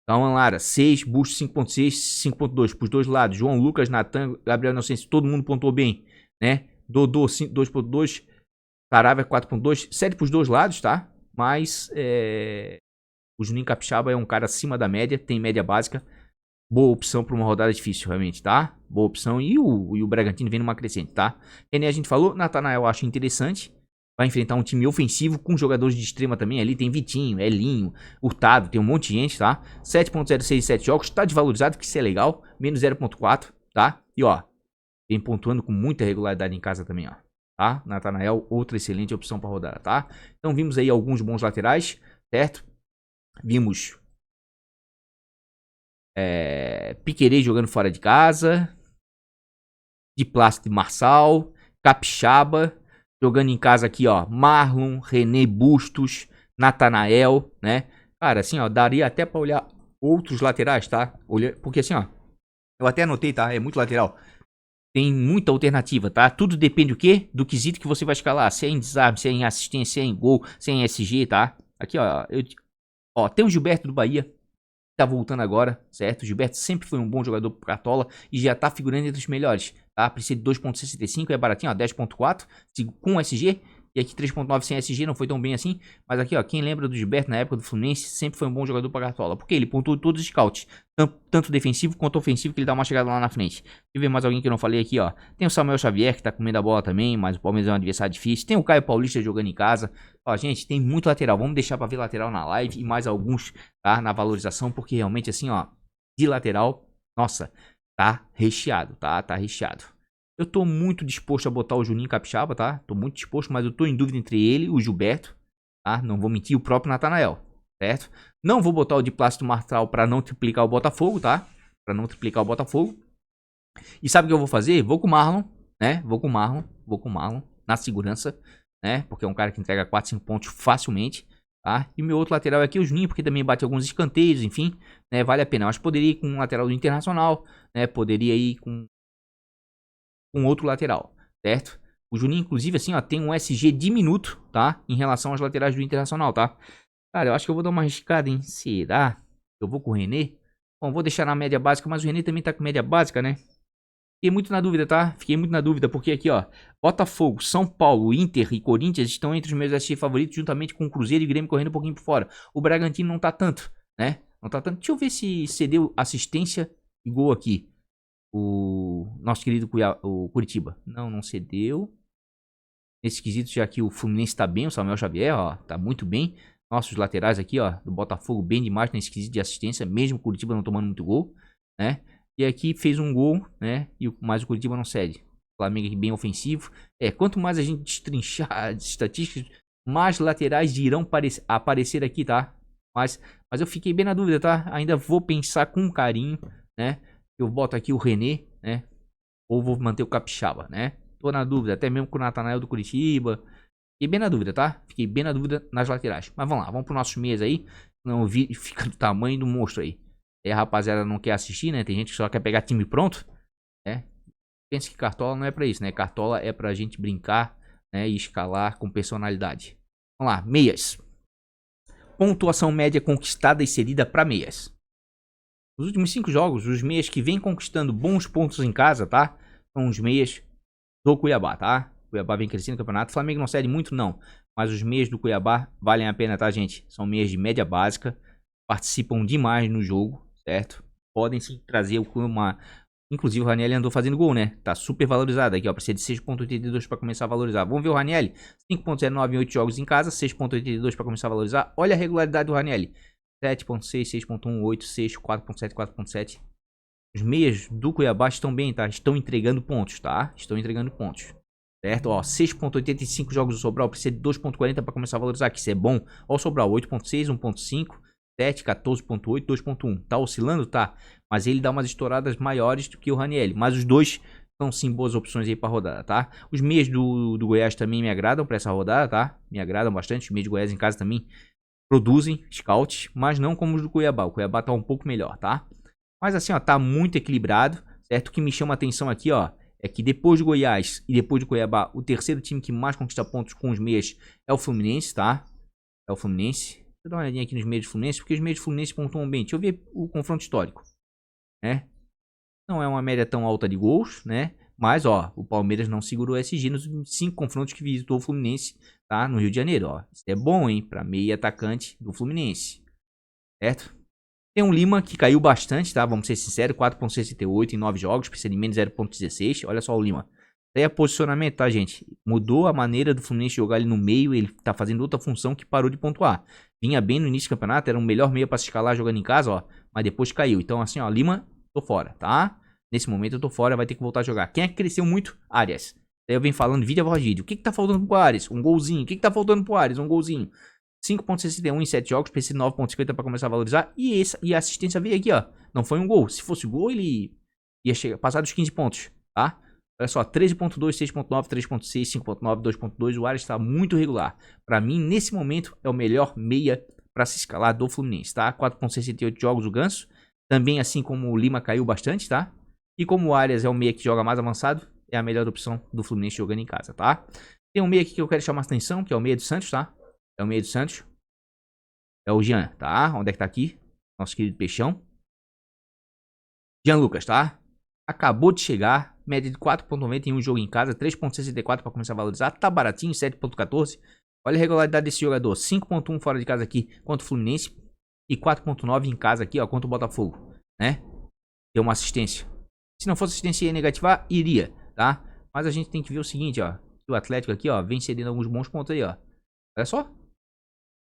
Speaker 1: Tauan Lara, 6, Busto 5.6, 5.2, pros dois lados. João Lucas, Natan, Gabriel Inocêncio, todo mundo pontuou bem, né? Dodô, 2.2, Caravia, 4.2, 7 pros dois lados, tá? Mas, o Juninho Capixaba é um cara acima da média, tem média básica. Boa opção para uma rodada difícil, realmente, tá? Boa opção. E o Bragantino vem numa crescente, tá? René, a gente falou. Natanael eu acho interessante. Vai enfrentar um time ofensivo com jogadores de extrema também. Ali tem Vitinho, Elinho, Hurtado, tem um monte de gente, tá? 7.067 jogos, tá desvalorizado, que isso é legal. Menos 0.4, tá? E ó, vem pontuando com muita regularidade em casa também, ó. Tá? Natanael, outra excelente opção para rodada, tá? Então vimos aí alguns bons laterais, certo? Vimos Piquerez jogando fora de casa, de Plácido e Marçal, Capixaba, jogando em casa aqui, ó, Marlon, René Bustos, Natanael, né? Cara, assim, ó, daria até pra olhar outros laterais, tá? Porque assim, ó, eu até anotei, tá? É muito lateral. Tem muita alternativa, tá? Tudo depende do quê? Do quesito que você vai escalar. Se é em desarme, se é em assistência, se é em gol, se é em SG, tá? Aqui, ó, tem o Gilberto do Bahia. Tá voltando agora, certo? O Gilberto sempre foi um bom jogador pro Cartola e já tá figurando entre os melhores, tá? Precisa de 2.65, é baratinho, ó, 10.4 com SG. E aqui 3.9 sem SG, não foi tão bem assim. Mas aqui, ó, quem lembra do Gilberto na época do Fluminense, sempre foi um bom jogador pra Cartola. Porque ele pontuou todos os scouts, tanto defensivo quanto ofensivo, que ele dá uma chegada lá na frente. Deixa eu ver mais alguém que eu não falei aqui, ó. Tem o Samuel Xavier, que tá comendo a bola também, mas o Palmeiras é um adversário difícil. Tem o Caio Paulista jogando em casa. Ó, gente, tem muito lateral. Vamos deixar pra ver lateral na live e mais alguns, tá? Na valorização, porque realmente, assim, ó, de lateral, nossa, tá recheado, tá? Tá recheado. Eu tô muito disposto a botar o Juninho Capixaba, tá? Tô muito disposto, mas eu tô em dúvida entre ele e o Gilberto, tá? Não vou mentir, o próprio Natanael, certo? Não vou botar o de Plácido Marçal pra não triplicar o Botafogo, tá? Pra não triplicar o Botafogo. E sabe o que eu vou fazer? Vou com o Marlon, né? Vou com o Marlon, na segurança, né? Porque é um cara que entrega 4, 5 pontos facilmente, tá? E o meu outro lateral é aqui, o Juninho, porque também bate alguns escanteios, enfim, né? Vale a pena. Eu acho que poderia ir com um lateral do Internacional, né? Poderia ir com outro lateral, certo? O Juninho, inclusive, assim, ó, tem um SG diminuto, tá? Em relação aos laterais do Internacional, tá? Cara, eu acho que eu vou dar uma arriscada, hein? Será? Eu vou com o René? Bom, vou deixar na média básica, mas o René também tá com média básica, né? Fiquei muito na dúvida, tá? Fiquei muito na dúvida, porque aqui, ó, Botafogo, São Paulo, Inter e Corinthians estão entre os meus SG favoritos, juntamente com o Cruzeiro e Grêmio correndo um pouquinho por fora. O Bragantino não tá tanto, né? Não tá tanto. Deixa eu ver se cedeu assistência e gol aqui. O nosso querido o Curitiba. Não cedeu. Nesse quesito, já que o Fluminense tá bem, o Samuel Xavier, ó, tá muito bem. Nossos laterais aqui, ó, do Botafogo, bem demais nesse quesito de assistência, mesmo o Curitiba não tomando muito gol, né? E aqui fez um gol, né? Mas o Curitiba não cede. O Flamengo aqui bem ofensivo. Quanto mais a gente destrinchar as estatísticas, mais laterais irão aparecer aqui, tá? Mas eu fiquei bem na dúvida, tá? Ainda vou pensar com carinho, né? Eu boto aqui o René, né? Ou vou manter o Capixaba, né? Tô na dúvida, até mesmo com o Natanael do Curitiba. Fiquei bem na dúvida, tá? Fiquei bem na dúvida nas laterais. Mas vamos lá, vamos pro nossos meias aí. Não vi, fica do tamanho do monstro aí. E a rapaziada não quer assistir, né? Tem gente que só quer pegar time pronto, né? Pensa que Cartola não é pra isso, né? Cartola é pra gente brincar, né? E escalar com personalidade. Vamos lá, meias. Pontuação média conquistada e cedida pra meias. Nos últimos 5 jogos, os meias que vêm conquistando bons pontos em casa, tá? São os meias do Cuiabá, tá? O Cuiabá vem crescendo no campeonato. O Flamengo não cede muito, não. Mas os meias do Cuiabá valem a pena, tá, gente? São meias de média básica. Participam demais no jogo, certo? Podem sim trazer uma... Inclusive o Ranieri andou fazendo gol, né? Tá super valorizado aqui, ó. Precisa de 6.82 para começar a valorizar. Vamos ver o Ranieri. 5.09 em 8 jogos em casa. 6.82 para começar a valorizar. Olha a regularidade do Ranieri. 7.6, 6.1, 8, 6, 4.7, 4.7. Os meias do Cuiabá estão bem, tá? Estão entregando pontos, tá? Estão entregando pontos. Certo? Ó, 6.85 jogos do Sobral. Precisa de 2.40 para começar a valorizar. Que isso é bom. Ó o Sobral, 8.6, 1.5, 7, 14.8, 2.1. Tá oscilando? Tá. Mas ele dá umas estouradas maiores do que o Ranieri. Mas os dois são sim boas opções aí pra rodada, tá? Os meias do Goiás também me agradam pra essa rodada, tá? Me agradam bastante. Os meias de Goiás em casa também produzem scouts, mas não como os do Cuiabá. O Cuiabá tá um pouco melhor, tá? Mas assim, ó, tá muito equilibrado, certo? O que me chama a atenção aqui, ó, é que depois do Goiás e depois do Cuiabá, o terceiro time que mais conquista pontos com os meias é o Fluminense, tá? É o Fluminense. Deixa eu dar uma olhadinha aqui nos meias do Fluminense, porque os meias do Fluminense pontuam bem. Deixa eu ver o confronto histórico, né? Não é uma média tão alta de gols, né? Mas, ó, o Palmeiras não segurou SG nos 5 confrontos que visitou o Fluminense, tá? No Rio de Janeiro, ó. Isso é bom, hein? Pra meio atacante do Fluminense, certo? Tem um Lima que caiu bastante, tá? Vamos ser sinceros, 4.68 em 9 jogos, precisa de menos 0.16. Olha só o Lima. Daí é posicionamento, tá, gente? Mudou a maneira do Fluminense jogar ali no meio, ele tá fazendo outra função que parou de pontuar. Vinha bem no início do campeonato, era o melhor meio pra se escalar jogando em casa, ó. Mas depois caiu. Então, assim, ó, Lima, tô fora, tá? Nesse momento eu tô fora, vai ter que voltar a jogar. Quem é que cresceu muito? Arias. Daí eu venho falando vídeo após vídeo. O que que tá faltando pro Arias? Um golzinho. O que que tá faltando pro Arias? Um golzinho. 5.61 em 7 jogos, precisa de 9.50 pra começar a valorizar. E a assistência veio aqui, ó. Não foi um gol. Se fosse gol, ele ia chegar, passar dos 15 pontos, tá? Olha só, 13.2, 6.9, 3.6, 5.9, 2.2. O Arias tá muito regular. Pra mim, nesse momento, é o melhor meia pra se escalar do Fluminense, tá? 4.68 jogos o Ganso. Também, assim como o Lima caiu bastante, tá? E como o Arias é o meia que joga mais avançado, é a melhor opção do Fluminense jogando em casa, tá? Tem um meia aqui que eu quero chamar a atenção, que é o meia do Santos, tá? É o meia do Santos. É o Jean, tá? Onde é que tá aqui? Nosso querido Peixão. Jean Lucas, tá? Acabou de chegar. Média de 4.90 em um jogo em casa. 3.64 para começar a valorizar. Tá baratinho, 7.14. Olha a regularidade desse jogador. 5.1 fora de casa aqui contra o Fluminense. E 4.9 em casa aqui, ó, contra o Botafogo, né? Deu uma assistência. Se não fosse assistência ia negativar, iria, tá? Mas a gente tem que ver o seguinte, ó. O Atlético aqui, ó, vem cedendo alguns bons pontos aí, ó. Olha só.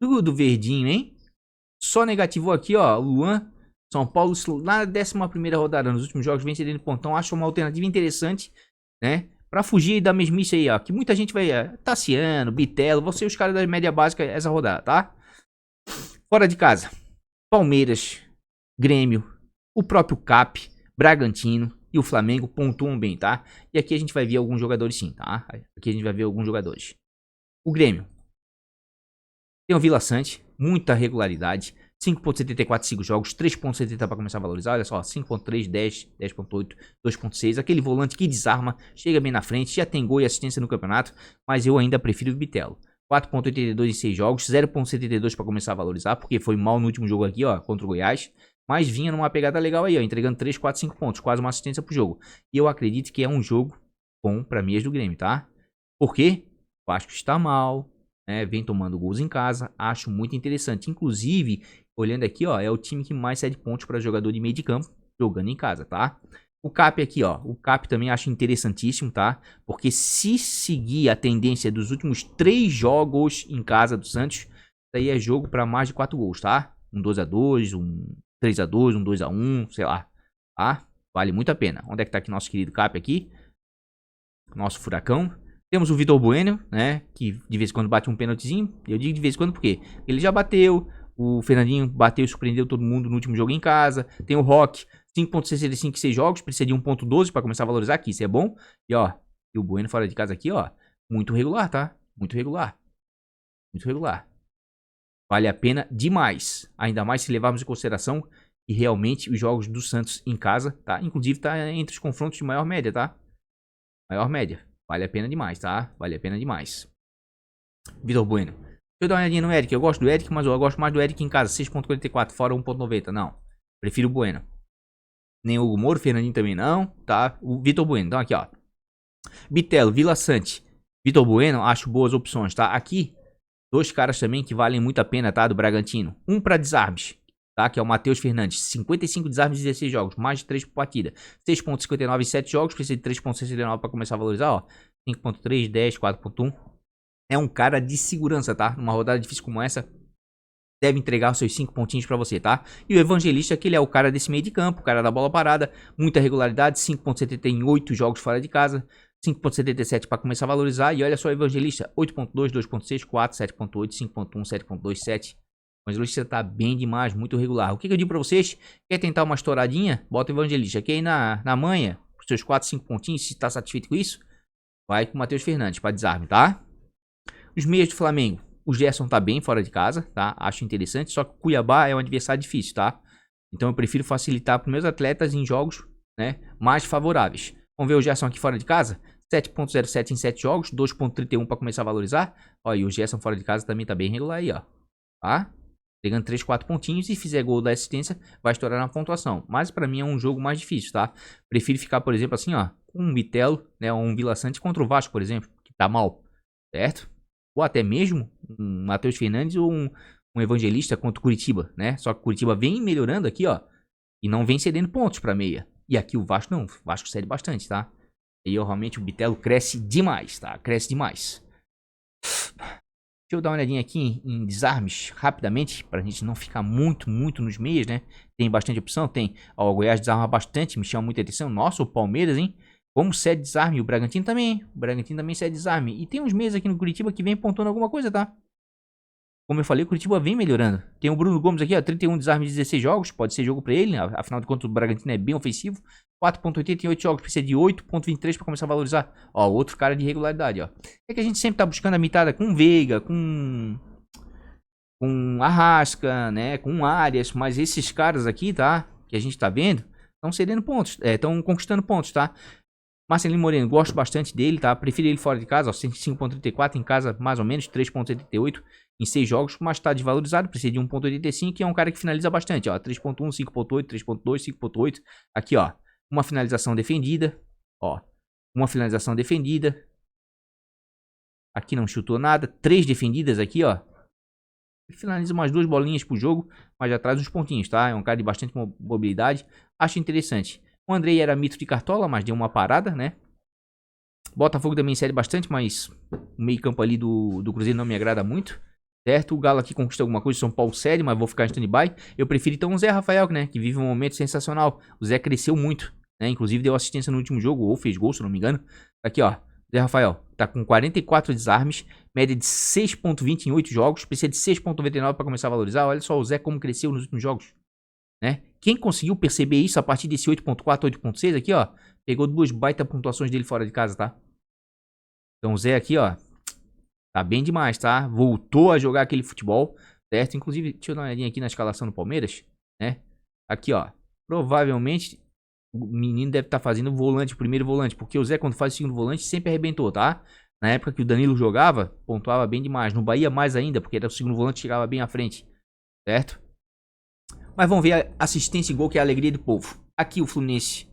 Speaker 1: Tudo verdinho, hein? Só negativou aqui, ó. Luan, São Paulo, na 11ª rodada, nos últimos jogos, vem cedendo pontão. Acho uma alternativa interessante, né? Pra fugir da mesmice aí, ó. Que muita gente vai... Tassiano, Bitelo, vão ser os caras da média básica essa rodada, tá? Fora de casa. Palmeiras, Grêmio, o próprio CAP, Bragantino e o Flamengo pontuam bem, tá? E aqui a gente vai ver alguns jogadores sim, tá? Aqui a gente vai ver alguns jogadores. O Grêmio. Tem o Vila Sante, muita regularidade. 5.74, 5 jogos, 3.70 para começar a valorizar. Olha só, 5.3, 10, 10.8, 2.6. Aquele volante que desarma, chega bem na frente, já tem gol e assistência no campeonato. Mas eu ainda prefiro o Bitelo. 4.82 em 6 jogos, 0.72 para começar a valorizar, porque foi mal no último jogo aqui, ó, contra o Goiás. Mas vinha numa pegada legal aí, ó, entregando 3, 4, 5 pontos, quase uma assistência pro jogo. E eu acredito que é um jogo bom para meias do Grêmio, tá? Por quê? O Vasco está mal, né? Vem tomando gols em casa, acho muito interessante. Inclusive, olhando aqui, ó, é o time que mais cede pontos para jogador de meio de campo jogando em casa, tá? O CAP aqui, ó, o CAP também acho interessantíssimo, tá? Porque se seguir a tendência dos últimos 3 jogos em casa do Santos, isso aí é jogo para mais de 4 gols, tá? Um 2-2, um 3-2, um 2-1, sei lá, tá? Vale muito a pena. Onde é que tá aqui nosso querido CAP aqui? Nosso furacão. Temos o Vitor Bueno, né? Que de vez em quando bate um pênaltizinho. Eu digo de vez em quando porque ele já bateu. O Fernandinho bateu e surpreendeu todo mundo no último jogo em casa. Tem o Rock, 5.65 em 6 jogos. Precisa de 1.12 para começar a valorizar aqui. Isso é bom. E ó, e o Bueno fora de casa aqui, ó. Muito regular, tá? muito regular. Muito regular. Vale a pena demais. Ainda mais se levarmos em consideração que realmente os jogos do Santos em casa, tá? Inclusive tá entre os confrontos de maior média, tá? Maior média. Vale a pena demais, tá? Vale a pena demais. Vitor Bueno. Deixa eu dar uma olhadinha no Eric. Eu gosto do Eric, mas eu gosto mais do Eric em casa. 6.44, fora 1.90. Não. Prefiro o Bueno. Nem o Hugo Moro, Fernandinho também não, tá? O Vitor Bueno. Então aqui, ó. Bitelo, Vila Sante, Vitor Bueno, acho boas opções, tá? Aqui, dois caras também que valem muito a pena, tá? Do Bragantino. Um para desarmes, tá? Que é o Matheus Fernandes. 55 desarmes em 16 jogos, mais de 3 por partida. 6.59 em 7 jogos, precisa de 3.69 para começar a valorizar, ó. 5.3, 10, 4.1. É um cara de segurança, tá? Numa rodada difícil como essa, deve entregar os seus 5 pontinhos pra você, tá? E o Evangelista, que ele é o cara desse meio de campo, o cara da bola parada, muita regularidade, 5.70 em 8 jogos fora de casa, 5.77 para começar a valorizar. E olha só o Evangelista, 8.2, 2.6, 4, 7.8, 5.1, 7.2, 7. O Evangelista tá bem demais, muito regular. O que eu digo pra vocês? Quer tentar uma estouradinha? Bota o Evangelista. Quer ir na manha, os seus 4, 5 pontinhos, se tá satisfeito com isso, vai com o Matheus Fernandes pra desarme, tá? Os meias do Flamengo. O Gerson tá bem fora de casa, tá? Acho interessante, só que o Cuiabá é um adversário difícil, tá? Então eu prefiro facilitar para meus atletas em jogos, né, mais favoráveis. Vamos ver o Gerson aqui fora de casa? 7.07 em 7 jogos, 2.31 para começar a valorizar. Ó, e o Gerson fora de casa também tá bem regular aí, ó. Tá? Pegando 3, 4 pontinhos e fizer gol da assistência, vai estourar na pontuação. Mas para mim é um jogo mais difícil, tá? Prefiro ficar, por exemplo, assim, ó, com um Bitelo, né, ou um Vila Sante contra o Vasco, por exemplo, que tá mal, certo? Ou até mesmo um Matheus Fernandes ou um Evangelista contra o Curitiba, né? Só que o Curitiba vem melhorando aqui, ó, e não vem cedendo pontos pra meia. E aqui o Vasco não, o Vasco cede bastante, tá? E realmente o Bitelo cresce demais, tá? Cresce demais. Deixa eu dar uma olhadinha aqui em desarmes rapidamente, pra gente não ficar muito nos meias, né? Tem bastante opção, tem, ó, o Goiás desarma bastante, me chama muita atenção. Nossa, o Palmeiras, hein? Como cede desarme, o Bragantino também, hein? O Bragantino também cede desarme. E tem uns meias aqui no Curitiba que vem pontuando alguma coisa, tá? Como eu falei, o Curitiba vem melhorando. Tem o Bruno Gomes aqui, ó, 31 desarmes de 16 jogos, pode ser jogo pra ele, né? Afinal de contas o Bragantino é bem ofensivo. 4.88 jogos, precisa de 8.23 pra começar a valorizar. Ó, outro cara de regularidade, ó. É que a gente sempre tá buscando a mitada com Veiga, com Arrasca, né, com Arias, mas esses caras aqui, tá, que a gente tá vendo, estão cedendo pontos, estão conquistando pontos, tá? Marcelinho Moreno, gosto bastante dele, tá? Prefiro ele fora de casa, ó, 5.34, em casa mais ou menos, 3.78 em 6 jogos, mas tá desvalorizado, precisa de 1.85, e é um cara que finaliza bastante, ó, 3.1, 5.8, 3.2, 5.8, aqui, ó, uma finalização defendida, ó, uma finalização defendida, aqui não chutou nada, 3 defendidas aqui, ó, ele finaliza umas 2 bolinhas por jogo, mas já traz uns pontinhos, tá? É um cara de bastante mobilidade, acho interessante. O Andrei era mito de cartola, mas deu uma parada, né? Botafogo também cede bastante, mas o meio campo ali do Cruzeiro não me agrada muito, certo? O Galo aqui conquistou alguma coisa, São Paulo cede, mas vou ficar em stand-by. Eu prefiro então o Zé Rafael, né? Que vive um momento sensacional. O Zé cresceu muito, né? Inclusive deu assistência no último jogo, ou fez gol, se não me engano. Aqui, ó. Zé Rafael tá com 44 desarmes, média de 6.20 em 8 jogos, precisa de 6.99 para começar a valorizar. Olha só o Zé como cresceu nos últimos jogos, né? Quem conseguiu perceber isso a partir desse 8.4, 8.6 aqui, ó, pegou 2 baita pontuações dele fora de casa, tá? Então o Zé aqui, ó, tá bem demais, tá? Voltou a jogar aquele futebol, certo? Inclusive, deixa eu dar uma olhadinha aqui na escalação do Palmeiras, né? Aqui, ó, provavelmente o menino deve estar fazendo volante, primeiro volante, porque o Zé quando faz o segundo volante sempre arrebentou, tá? Na época que o Danilo jogava, pontuava bem demais. No Bahia mais ainda, porque era o segundo volante, chegava bem à frente, certo? Mas vamos ver a assistência e gol, que é a alegria do povo. Aqui o Fluminense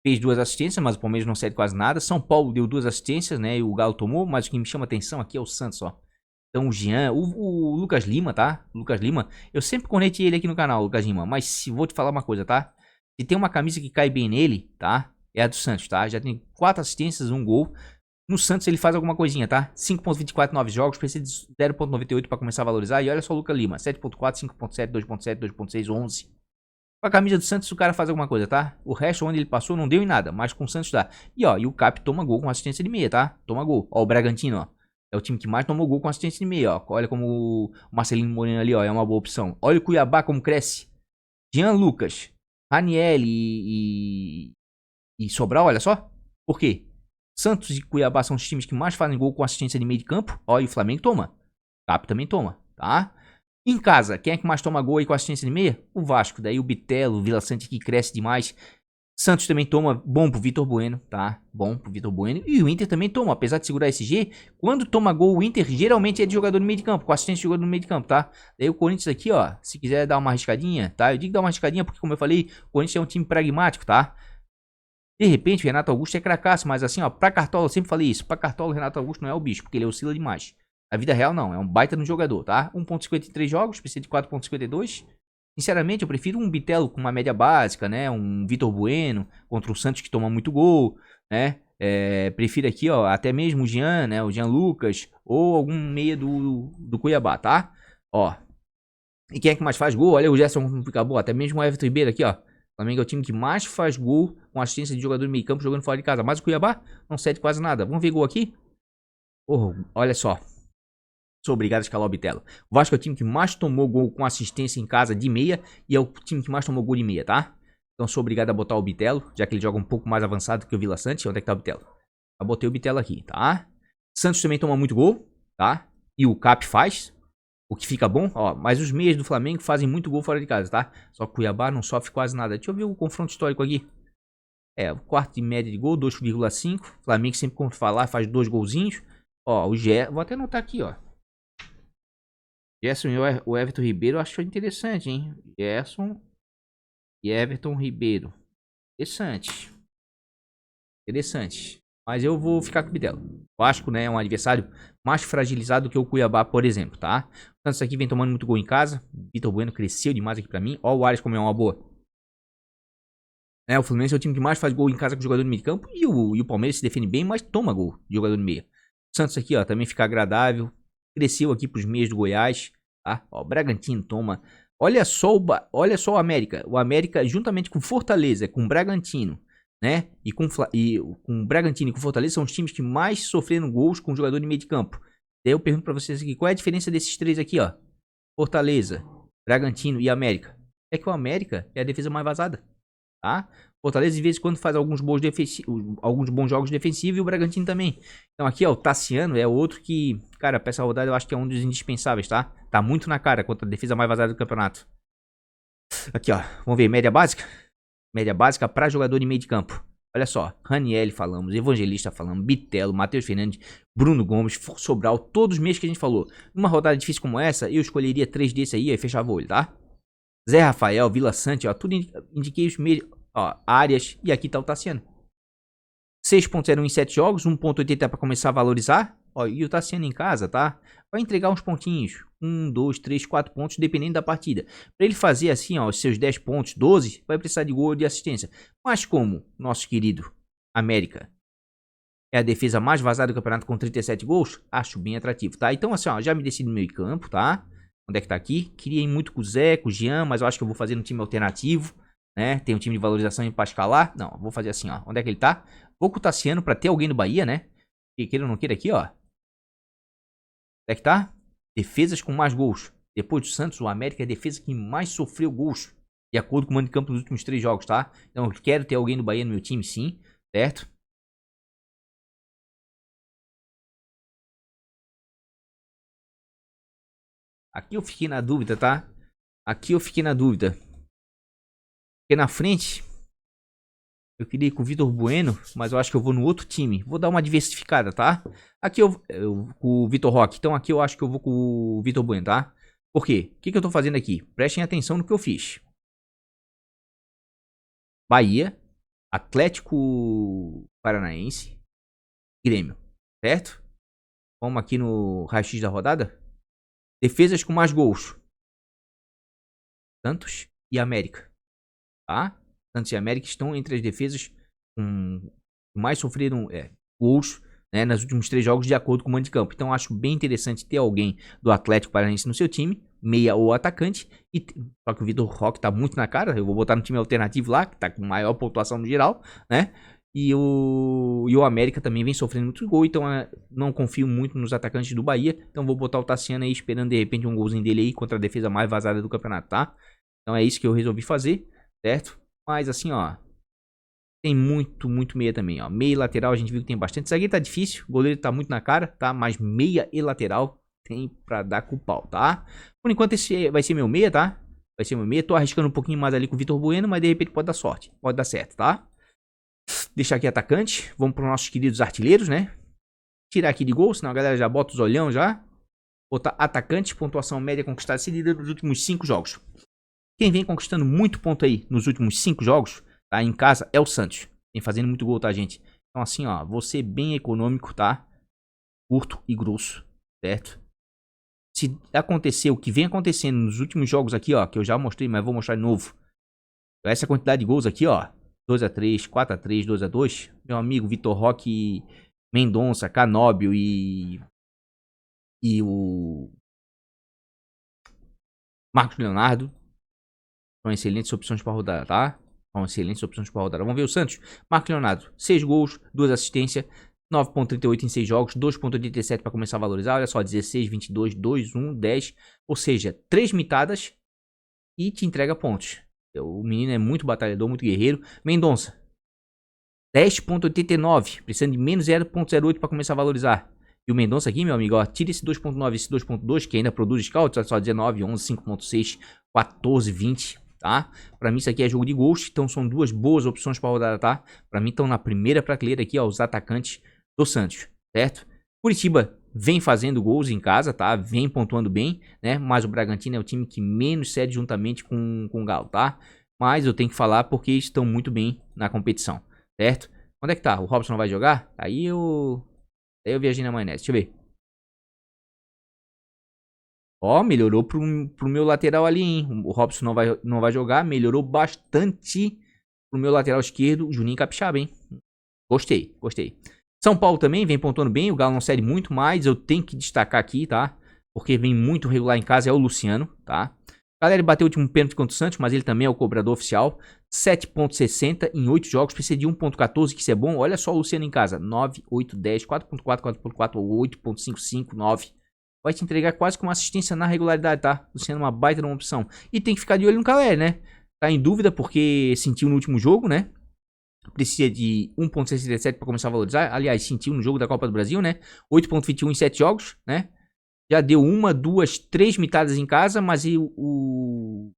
Speaker 1: fez 2 assistências, mas o Palmeiras não cede quase nada. São Paulo deu 2 assistências, né? E o Galo tomou, mas o que me chama atenção aqui é o Santos, ó. Então o Jean, o Lucas Lima, tá? O Lucas Lima, eu sempre conectei ele aqui no canal, o Lucas Lima. Mas se vou te falar uma coisa, tá? Se tem uma camisa que cai bem nele, tá? É a do Santos, tá? Já tem 4 assistências, 1 gol. No Santos ele faz alguma coisinha, tá? 5.24, 9 jogos, precisa de 0.98 para começar a valorizar. E olha só o Lucas Lima, 7.4, 5.7, 2.7, 2.6, 11. Com a camisa do Santos o cara faz alguma coisa, tá? O resto onde ele passou não deu em nada, mas com o Santos dá. E ó, e o Cap toma gol com assistência de meia, tá? Toma gol. Ó, o Bragantino, ó. É o time que mais tomou gol com assistência de meia, ó. Olha como o Marcelinho Moreno ali, ó, é uma boa opção. Olha o Cuiabá como cresce. Jean Lucas, Raniel e Sobral, olha só. Por quê? Santos e Cuiabá são os times que mais fazem gol com assistência de meio de campo. Ó, e o Flamengo toma. Cap também toma, tá? Em casa, quem é que mais toma gol aí com assistência de meia? O Vasco. Daí o Bitelo, o Vila Sante que cresce demais. Santos também toma, bom pro Vitor Bueno, tá? Bom pro Vitor Bueno. E o Inter também toma, apesar de segurar esse G. Quando toma gol, o Inter geralmente é de jogador no meio de campo, com assistência de jogador no meio de campo, tá? Daí o Corinthians aqui, ó, se quiser dar uma arriscadinha, tá? Eu digo dar uma arriscadinha porque, como eu falei, o Corinthians é um time pragmático, tá? De repente, o Renato Augusto é cracaço, mas assim, ó, pra Cartola, eu sempre falei isso. Pra Cartola, o Renato Augusto não é o bicho, porque ele oscila demais. Na vida real, não, é um baita no jogador, tá? 1.53 jogos, precisa de 4.52. Sinceramente, eu prefiro um Bitelo com uma média básica, né? Um Vitor Bueno contra o Santos que toma muito gol, né? Prefiro aqui, ó, até mesmo o Jean, né? O Jean Lucas ou algum meia do Cuiabá, tá? Ó. E quem é que mais faz gol? Olha o Gerson fica boa, até mesmo o Everton Ribeiro aqui, ó. O Flamengo é o time que mais faz gol com assistência de jogador de meio campo jogando fora de casa. Mas o Cuiabá não cede quase nada. Vamos ver gol aqui? Oh, olha só. Sou obrigado a escalar o Bitelo. O Vasco é o time que mais tomou gol com assistência em casa de meia. E é o time que mais tomou gol de meia, tá? Então sou obrigado a botar o Bitelo, já que ele joga um pouco mais avançado que o Vila Sante. Onde é que tá o Bitelo? Eu botei o Bitelo aqui, tá? Santos também toma muito gol, tá? E o Cap faz. O que fica bom, ó, mas os meias do Flamengo fazem muito gol fora de casa, tá? Só que o Cuiabá não sofre quase nada. Deixa eu ver o confronto histórico aqui. O quarto de média de gol, 2,5. Flamengo sempre, como falar, faz 2 golzinhos. Ó, vou até anotar aqui, ó. Gerson e o Everton Ribeiro eu acho interessante, hein? Gerson e Everton Ribeiro. Interessante. Interessante. Mas eu vou ficar com o Bitelo. O Vasco, né, é um adversário mais fragilizado que o Cuiabá, por exemplo, tá? Então, isso aqui vem tomando muito gol em casa. Vitor Bueno cresceu demais aqui pra mim. Ó o Ares como é uma boa. O Fluminense é o time que mais faz gol em casa com o jogador de meio de campo. E o Palmeiras se defende bem, mas toma gol de jogador de meia. O Santos aqui, ó, também fica agradável. Cresceu aqui pros meias do Goiás, tá? Ó, o Bragantino toma. Olha só o América. O América, juntamente com Fortaleza, com o Bragantino, né? E com o Bragantino e com o Fortaleza são os times que mais sofreram gols com o jogador de meio de campo. Daí eu pergunto pra vocês aqui, qual é a diferença desses três aqui, ó? Fortaleza, Bragantino e América. É que o América é a defesa mais vazada, tá? Fortaleza de vez em quando faz alguns bons jogos defensivos e o Bragantino também. Então aqui, ó, o Tassiano é outro que, cara, pra essa rodada eu acho que é um dos indispensáveis, tá? Tá muito na cara contra a defesa mais vazada do campeonato. Aqui, ó, vamos ver, média básica? Média básica para jogador de meio de campo. Olha só, Raniel falamos, Evangelista falamos, Bitelo, Matheus Fernandes, Bruno Gomes, Sobral, todos os meses que a gente falou. Numa rodada difícil como essa, eu escolheria 3 desse aí e fechava o olho, tá? Zé Rafael, Vila Sante, ó, tudo indiquei os meios, ó, Arias e aqui tá o Tassiano. 6.01 em 7 jogos, 1.80 para começar a valorizar. Ó, e o Tassiano em casa, tá? Vai entregar uns pontinhos. 1, 2, 3, 4 pontos, dependendo da partida. Para ele fazer assim, ó, os seus 10 pontos, 12, vai precisar de gol ou de assistência. Mas como nosso querido América é a defesa mais vazada do campeonato com 37 gols, acho bem atrativo, tá? Então assim, ó, já me decidi no meio campo, tá? Onde é que tá aqui? Queria ir muito com o Zé, com o Jean, mas eu acho que eu vou fazer um time alternativo, né? Tem um time de valorização para escalar. Não, vou fazer assim, ó. Onde é que ele tá? Vou com o Tassiano para ter alguém no Bahia, né? Que queira ou não queira aqui, ó. Onde é que tá? Defesas com mais gols. Depois do Santos, o América é a defesa que mais sofreu gols. De acordo com o mando de campo dos últimos 3 jogos, tá? Então eu quero ter alguém do Bahia no meu time, sim. Certo? Aqui eu fiquei na dúvida, tá? Aqui eu fiquei na dúvida. Porque na frente, eu queria ir com o Vitor Bueno, mas eu acho que eu vou no outro time. Vou dar uma diversificada, tá? Aqui eu com o Vitor Roque. Então aqui eu acho que eu vou com o Vitor Bueno, tá? Por quê? O que eu tô fazendo aqui? Prestem atenção no que eu fiz. Bahia, Atlético Paranaense, Grêmio, certo? Vamos aqui no raio-x da rodada. Defesas com mais gols. Santos e América, tá? Santos e América estão entre as defesas que mais sofreram gols, né, nos últimos 3 jogos de acordo com o mando de campo. Então acho bem interessante ter alguém do Atlético Paranaense no seu time, meia ou atacante. Só que o Vitor Roque tá muito na cara. Eu vou botar no time alternativo lá, que tá com maior pontuação no geral, né? E o América também vem sofrendo muito gol, então não confio muito nos atacantes do Bahia. Então vou botar o Tassiano aí, esperando de repente um golzinho dele aí contra a defesa mais vazada do campeonato, tá? Então é isso que eu resolvi fazer, certo? Mas assim, ó, Tem muito meia também, ó. Meia e lateral a gente viu que tem bastante. Isso aqui tá difícil, o goleiro tá muito na cara, tá? Mas meia e lateral tem pra dar com o pau, tá? Por enquanto esse vai ser meu meia, tá? Vai ser meu meia. Tô arriscando um pouquinho mais ali com o Vitor Bueno, mas de repente pode dar sorte. Pode dar certo, tá? Deixar aqui atacante. Vamos para os nossos queridos artilheiros, né? Tirar aqui de gol, senão a galera já bota os olhão já. Botar atacante, pontuação média conquistada seguida nos últimos 5 jogos. Quem vem conquistando muito ponto aí nos últimos 5 jogos, tá? Em casa, é o Santos. Vem fazendo muito gol, tá, gente? Então assim, ó, vou ser bem econômico, tá? Curto e grosso, certo? Se acontecer o que vem acontecendo nos últimos jogos aqui, ó, que eu já mostrei, mas vou mostrar de novo. Essa quantidade de gols aqui, ó, 2-3, 4-3, 2-2. Meu amigo Vitor Roque, Mendonça, Canóbio e o Marcos Leonardo são excelentes opções para rodar, tá? São excelentes opções para rodar. Vamos ver o Santos. Marcos Leonardo, 6 gols, 2 assistências, 9.38 em 6 jogos, 2.87 para começar a valorizar. Olha só, 16, 22, 2, 1, 10. Ou seja, 3 mitadas e te entrega pontos. O menino é muito batalhador, muito guerreiro. Mendonça, 10.89, precisando de menos 0.08 para começar a valorizar. E o Mendonça aqui, meu amigo, ó, tira esse 2.9 e esse 2.2, que ainda produz scout, só 19, 11, 5.6, 14, 20, tá? Pra mim isso aqui é jogo de gols, então são duas boas opções pra rodada, tá? Pra mim estão na primeira prateleira aqui, ó, os atacantes do Santos, certo? Curitiba vem fazendo gols em casa, tá? Vem pontuando bem, né? Mas o Bragantino é o time que menos cede juntamente com o Galo, tá? Mas eu tenho que falar porque estão muito bem na competição, certo? Onde é que tá? O Robson não vai jogar? Aí eu viajei na maionese, deixa eu ver. Ó, melhorou pro meu lateral ali, hein? O Robson não vai jogar, melhorou bastante pro meu lateral esquerdo, o Juninho Capixaba, hein? Gostei, gostei. São Paulo também vem pontuando bem, o Galo não cede muito, mas eu tenho que destacar aqui, tá? Porque vem muito regular em casa, é o Luciano, tá? Galera, ele bateu o último pênalti contra o Santos, mas ele também é o cobrador oficial. 7.60 em 8 jogos, precisa de 1.14, que isso é bom. Olha só o Luciano em casa, 9, 8, 10, 4.4, 4.4, 8.55, 9. Vai te entregar quase com uma assistência na regularidade, tá? Luciano é uma baita de uma opção. E tem que ficar de olho no Caleri, né? Tá em dúvida porque sentiu no último jogo, né? Precisa de 1.67 para começar a valorizar. Aliás, sentiu no jogo da Copa do Brasil, né? 8.21 em 7 jogos, né? Já deu 1, 2, 3 mitadas em casa, mas o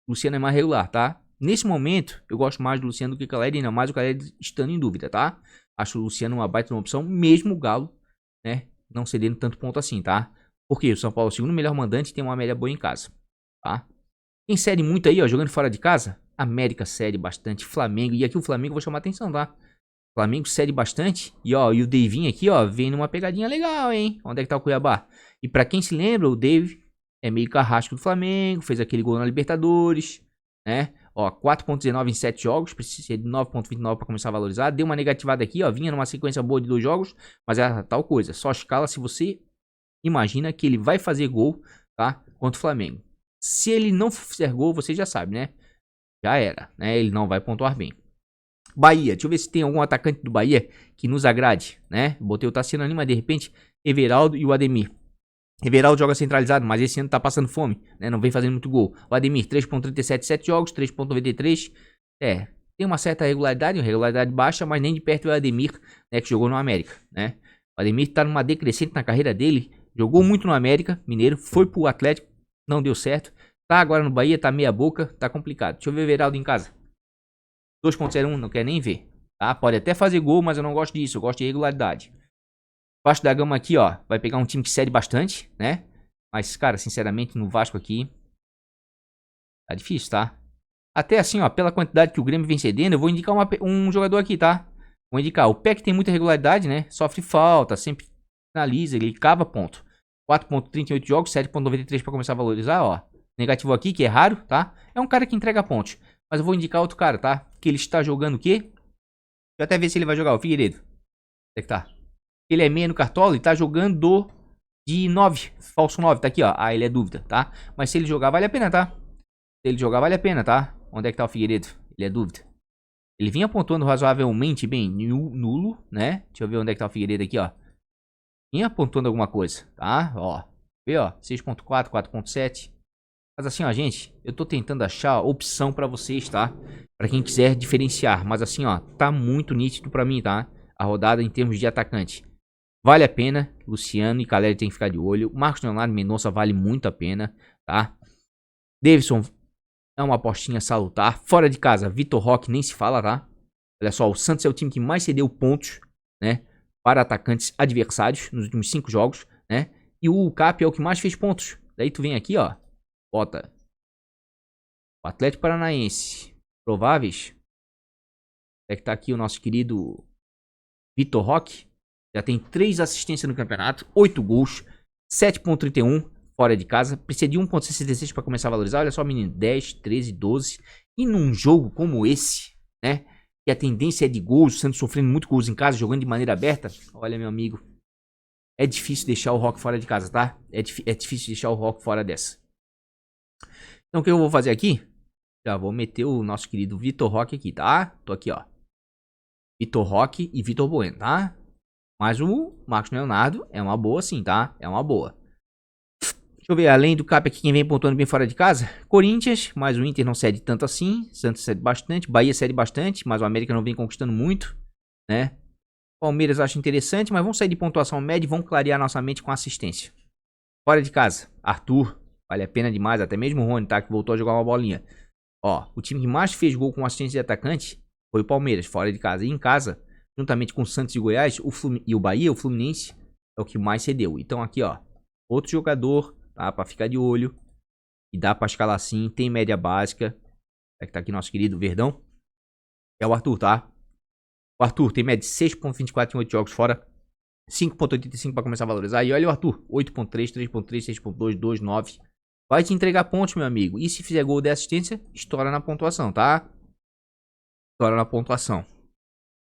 Speaker 1: Luciano é mais regular, tá? Nesse momento, eu gosto mais do Luciano do que o Caleri, ainda mais o Caleri estando em dúvida, tá? Acho o Luciano uma baita uma opção, mesmo o Galo, né? Não cedendo tanto ponto assim, tá? Porque o São Paulo é o segundo melhor mandante e tem uma média boa em casa, tá? Quem cede muito aí, ó, jogando fora de casa, América cede bastante, Flamengo, e aqui o Flamengo eu vou chamar atenção, tá? Flamengo cede bastante, e ó, e o Davinho aqui, ó, vem numa pegadinha legal, hein? Onde é que tá o Cuiabá? E pra quem se lembra, o Dave é meio carrasco do Flamengo, fez aquele gol na Libertadores, né? Ó, 4.19 em 7 jogos, precisa de 9.29 para começar a valorizar. Deu uma negativada aqui, ó, vinha numa sequência boa de 2 jogos, mas é tal coisa, só escala se você imagina que ele vai fazer gol, tá? Contra o Flamengo. Se ele não fizer gol, você já sabe, né? Já era, né? Ele não vai pontuar bem. Bahia, deixa eu ver se tem algum atacante do Bahia que nos agrade, né? Botei o Tassiano ali, mas de repente, Everaldo e o Ademir. Everaldo joga centralizado, mas esse ano tá passando fome, né? Não vem fazendo muito gol. O Ademir, 3.37, 7 jogos, 3.93. Tem uma certa regularidade, uma regularidade baixa, mas nem de perto é o Ademir, né? Que jogou no América, né? O Ademir tá numa decrescente na carreira dele. Jogou muito no América Mineiro, foi pro Atlético, não deu certo. Tá agora no Bahia, tá meia boca, tá complicado. Deixa eu ver o Everaldo em casa. 2.01, não quer nem ver, tá? Pode até fazer gol, mas eu não gosto disso, eu gosto de regularidade. Vasco da Gama aqui, ó, vai pegar um time que cede bastante, né? Mas, cara, sinceramente, no Vasco aqui, tá difícil, tá? Até assim, ó, pela quantidade que o Grêmio vem cedendo, eu vou indicar um jogador aqui, tá? Vou indicar, o Peck tem muita regularidade, né? Sofre falta, sempre finaliza, ele cava ponto. 4.38 jogos, 7.93 pra começar a valorizar, ó. Negativo aqui, que é raro, tá? É um cara que entrega pontos. Mas eu vou indicar outro cara, tá? Que ele está jogando o quê? Deixa eu até ver se ele vai jogar, o Figueiredo. Onde é que tá? Ele é meia no Cartola e tá jogando de 9, falso 9, tá aqui, ó. Ah, ele é dúvida, tá? Mas se ele jogar, vale a pena, tá? Se ele jogar, vale a pena, tá? Onde é que tá o Figueiredo? Ele é dúvida. Ele vinha pontuando razoavelmente bem nulo, né? Deixa eu ver onde é que tá o Figueiredo aqui, ó. Vinha pontuando alguma coisa, tá? Ó, vê, ó, 6.4, 4.7. Mas assim, ó, gente, eu tô tentando achar opção pra vocês, tá? Pra quem quiser diferenciar. Mas assim, ó, tá muito nítido pra mim, tá? A rodada em termos de atacante. Vale a pena. Luciano e Caleri tem que ficar de olho. Marcos Leonardo Mendonça vale muito a pena, tá? Davidson é uma apostinha salutar. Fora de casa, Vitor Roque nem se fala, tá? Olha só, o Santos é o time que mais cedeu pontos, né? Para atacantes adversários nos últimos 5 jogos, né? E o Cap é o que mais fez pontos. Daí tu vem aqui, ó. Bota o Atlético Paranaense. Prováveis. É que tá aqui o nosso querido Vitor Roque. Já tem 3 assistências no campeonato. 8 gols. 7.31 fora de casa. Precisa de 1.66 para começar a valorizar. Olha só, menino. 10, 13, 12. E num jogo como esse, né? Que a tendência é de gols. O Santos sofrendo muito gols em casa. Jogando de maneira aberta. Olha, meu amigo. É difícil deixar o Roque fora de casa, tá? É difícil deixar o Roque fora dessa. Então o que eu vou fazer aqui? Já vou meter o nosso querido Vitor Roque aqui, tá? Tô aqui, ó. Vitor Roque e Vitor Bueno, tá? Mas o Marcos Leonardo é uma boa sim, tá? É uma boa. Deixa eu ver, além do Cap aqui, quem vem pontuando bem fora de casa? Corinthians, mas o Inter não cede tanto assim. Santos cede bastante. Bahia cede bastante, mas o América não vem conquistando muito, né? Palmeiras eu acho interessante, mas vamos sair de pontuação média e vamos clarear nossa mente com assistência. Fora de casa, Arthur, vale a pena demais. Até mesmo o Rony, tá? Que voltou a jogar uma bolinha. Ó, o time que mais fez gol com assistência de atacante foi o Palmeiras, fora de casa. E em casa, juntamente com o Santos e o Goiás, e o Bahia, o Fluminense, é o que mais cedeu. Então aqui, ó, outro jogador, tá? Pra ficar de olho. E dá pra escalar sim, tem média básica. É que tá aqui nosso querido Verdão. É o Arthur, tá? O Arthur tem média de 6.24 em 8 jogos fora. 5.85 pra começar a valorizar. E olha o Arthur, 8.3, 3.3, 6.2, 2.9. Vai te entregar pontos, meu amigo. E se fizer gol de assistência, estoura na pontuação, tá? Estoura na pontuação.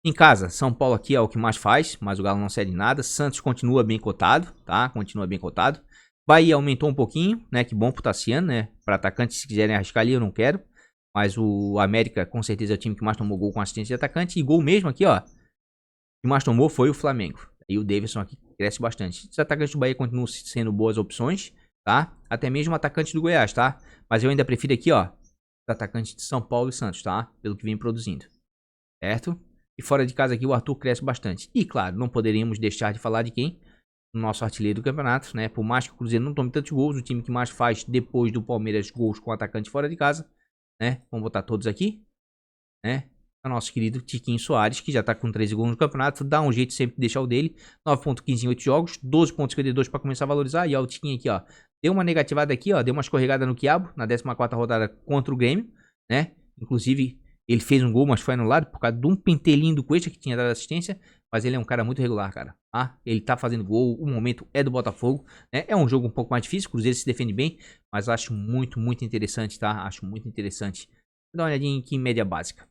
Speaker 1: Em casa, São Paulo aqui é o que mais faz, mas o Galo não cede nada. Santos continua bem cotado, tá? Continua bem cotado. Bahia aumentou um pouquinho, né? Que bom pro Tassiano, né? Para atacantes, se quiserem arriscar ali, eu não quero. Mas o América, com certeza, é o time que mais tomou gol com assistência de atacante. E gol mesmo aqui, ó. O que mais tomou foi o Flamengo. E o Davidson aqui cresce bastante. Os atacantes do Bahia continuam sendo boas opções, tá? Até mesmo atacantes do Goiás, tá? Mas eu ainda prefiro aqui, ó, os atacantes de São Paulo e Santos, tá? Pelo que vem produzindo, certo? E fora de casa aqui o Arthur cresce bastante. E claro, não poderíamos deixar de falar de quem? O nosso artilheiro do campeonato, né? Por mais que o Cruzeiro não tome tantos gols, o time que mais faz depois do Palmeiras gols com atacante fora de casa, né? Vamos botar todos aqui, né? O nosso querido Tiquinho Soares, que já tá com 13 gols no campeonato, dá um jeito sempre de deixar o dele. 9.15 em 8 jogos, 12.52 para começar a valorizar. E ó, o Tiquinho aqui, ó, deu uma negativada aqui, ó, deu uma escorregada no quiabo, na 14ª rodada contra o Grêmio, né? Inclusive, ele fez um gol, mas foi anulado por causa de um pentelinho do Cuesta que tinha dado assistência. Mas ele é um cara muito regular, cara. Ah, ele tá fazendo gol, o momento é do Botafogo, né? É um jogo um pouco mais difícil, o Cruzeiro se defende bem, mas acho muito, muito interessante, tá? Acho muito interessante. Vou dar uma olhadinha aqui em média básica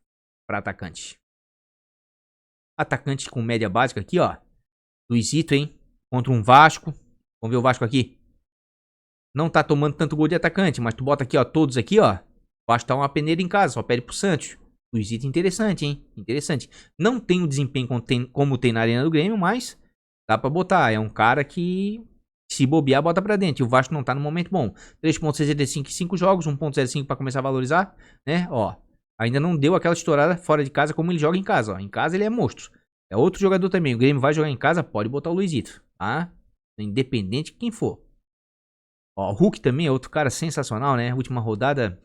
Speaker 1: para atacante. Atacante com média básica aqui, ó. Luizito, hein? Contra um Vasco. Vamos ver o Vasco aqui. Não tá tomando tanto gol de atacante, mas tu bota aqui, ó, todos aqui, ó. O Vasco tá uma peneira em casa, só pede pro Santos. Luizito interessante, hein? Interessante. Não tem o desempenho como tem na Arena do Grêmio, mas dá pra botar. É um cara que, se bobear, bota pra dentro. E o Vasco não tá no momento bom. 3.65 em 5 jogos, 1.05 pra começar a valorizar, né? Ó. Ainda não deu aquela estourada fora de casa como ele joga em casa, ó. Em casa ele é monstro. É outro jogador também. O Grêmio vai jogar em casa, pode botar o Luizito, tá? Independente de quem for. Ó, o Hulk também é outro cara sensacional, né? Última rodada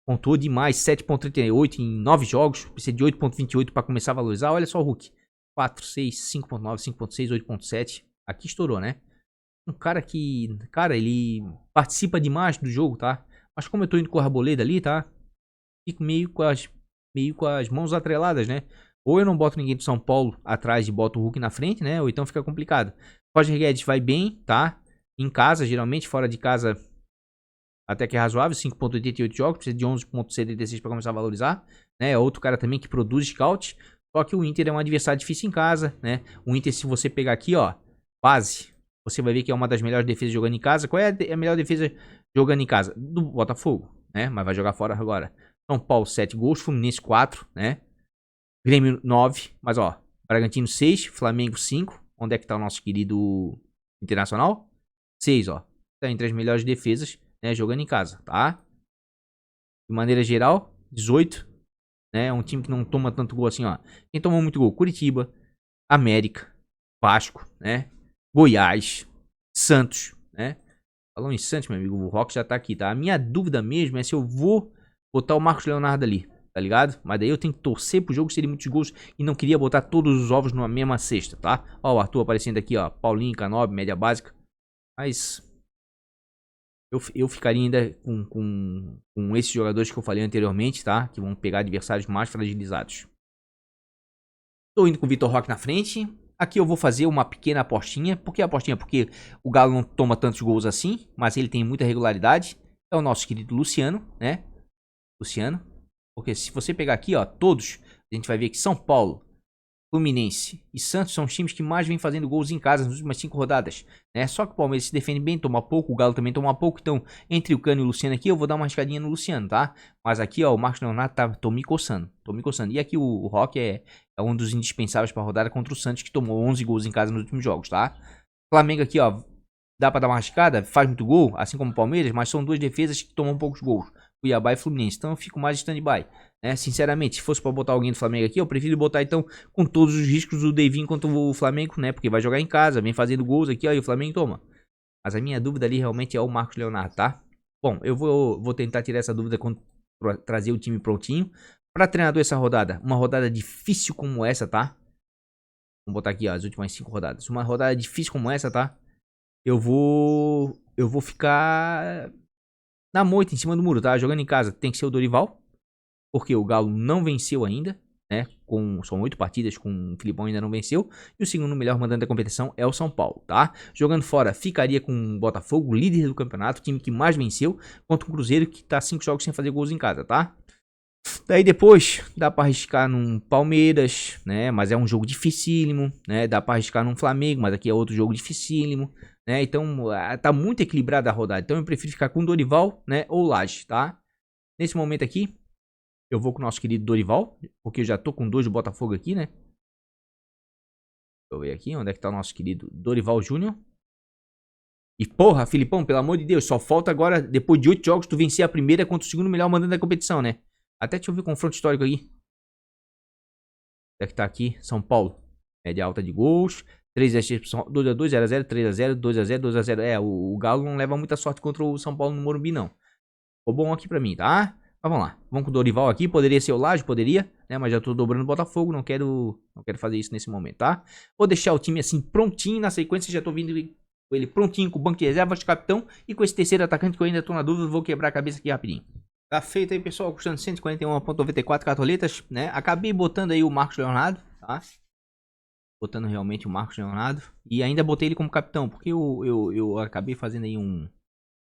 Speaker 1: pontuou demais, 7.38 em 9 jogos. Precisa de 8.28 para começar a valorizar. Olha só o Hulk. 4, 6, 5.9, 5.6, 8.7. Aqui estourou, né? Um cara que... Cara, ele participa demais do jogo, tá? Mas como eu tô indo com a Arboleda ali, tá? Fico meio com as mãos atreladas, né? Ou eu não boto ninguém do São Paulo atrás e boto o Hulk na frente, né? Ou então fica complicado. Roger Guedes vai bem, tá? Em casa, geralmente, fora de casa, até que é razoável. 5.88 jogos, precisa de 11.76 para começar a valorizar, né? É outro cara também que produz scout. Só que o Inter é um adversário difícil em casa, né? O Inter, se você pegar aqui, ó, base, você vai ver que é uma das melhores defesas jogando em casa. Qual é a melhor defesa jogando em casa? Do Botafogo, né? Mas vai jogar fora agora. São Paulo 7 gols, Fluminense 4, né? Grêmio 9, mas ó, Bragantino 6, Flamengo 5. Onde é que tá o nosso querido Internacional? 6, ó. Tá entre as melhores defesas né, jogando em casa, tá? De maneira geral, 18, né? É um time que não toma tanto gol assim, ó. Quem tomou muito gol? Curitiba, América, Vasco, né? Goiás, Santos, né? Falando em Santos, meu amigo, o Rock já tá aqui, tá? A minha dúvida mesmo é se eu vou botar o Marcos Leonardo ali, tá ligado? Mas daí eu tenho que torcer pro jogo serem muitos gols e não queria botar todos os ovos numa mesma cesta, tá? Ó, o Arthur aparecendo aqui, ó. Paulinho, Canobi, média básica. Mas eu ficaria ainda com esses jogadores que eu falei anteriormente, tá? Que vão pegar adversários mais fragilizados. Tô indo com o Vitor Roque na frente. Aqui eu vou fazer uma pequena apostinha. Por que apostinha? Porque o Galo não toma tantos gols assim, mas ele tem muita regularidade. É o nosso querido Luciano, né? Luciano. Porque se você pegar aqui, ó, todos, a gente vai ver que São Paulo, Fluminense e Santos são os times que mais vêm fazendo gols em casa nas últimas 5 rodadas, né? Só que o Palmeiras se defende bem, toma pouco, o Galo também toma pouco, então entre o Cano e o Luciano aqui eu vou dar uma arriscadinha no Luciano, tá? Mas aqui, ó, o Marcos Leonardo tô me coçando. E aqui o Roque é um dos indispensáveis para a rodada contra o Santos, que tomou 11 gols em casa nos últimos jogos, tá? Flamengo aqui, ó, dá para dar uma arriscada, faz muito gol, assim como o Palmeiras, mas são duas defesas que tomam poucos gols, Cuiabá e Fluminense, então eu fico mais stand-by. Sinceramente, se fosse pra botar alguém do Flamengo aqui, eu prefiro botar então com todos os riscos o Davinho contra o Flamengo, né? Porque vai jogar em casa, vem fazendo gols aqui, ó, e o Flamengo toma. Mas a minha dúvida ali realmente é o Marcos Leonardo, tá? Bom, eu vou tentar tirar essa dúvida quando trazer o time prontinho. Pra treinador essa rodada, uma rodada difícil como essa, tá? Vamos botar aqui, ó, as últimas 5 rodadas. Uma rodada difícil como essa, tá? Eu vou ficar na moita, em cima do muro, tá? Jogando em casa, tem que ser o Dorival. Porque o Galo não venceu ainda, né? São 8 partidas, com o Filipão ainda não venceu. E o segundo melhor mandante da competição é o São Paulo, tá? Jogando fora, ficaria com o Botafogo, líder do campeonato, time que mais venceu, contra o Cruzeiro, que tá 5 jogos sem fazer gols em casa, tá? Daí depois, dá pra arriscar num Palmeiras, né? Mas é um jogo dificílimo, né? Dá pra arriscar num Flamengo, mas aqui é outro jogo dificílimo, né? Então, tá muito equilibrada a rodada. Então, eu prefiro ficar com o Dorival, né? Ou Laje, tá? Nesse momento aqui, eu vou com o nosso querido Dorival, porque eu já tô com 2 do Botafogo aqui, né? Deixa eu ver aqui, onde é que tá o nosso querido Dorival Júnior. E porra, Filipão, pelo amor de Deus, só falta agora, depois de 8 jogos, tu vencer a primeira contra o segundo melhor mandante da competição, né? Até deixa eu ver o confronto histórico aí. Onde é que tá aqui? São Paulo. Média alta de gols. 3x, 2x2, 0x0, 3x0, 2x0, 2x0. O Galo não leva muita sorte contra o São Paulo no Morumbi, não. Ficou bom aqui pra mim, tá? Mas vamos lá, vamos com o Dorival aqui, poderia ser o Laje, poderia, né, mas já tô dobrando o Botafogo, não quero fazer isso nesse momento, tá? Vou deixar o time assim prontinho, na sequência já tô vindo com ele prontinho, com o banco de reservas de capitão e com esse terceiro atacante que eu ainda tô na dúvida, vou quebrar a cabeça aqui rapidinho. Tá feito aí, pessoal, custando 141,94 cartoletas, né, acabei botando aí o Marcos Leonardo, tá? Botando realmente o Marcos Leonardo e ainda botei ele como capitão, porque eu acabei fazendo aí um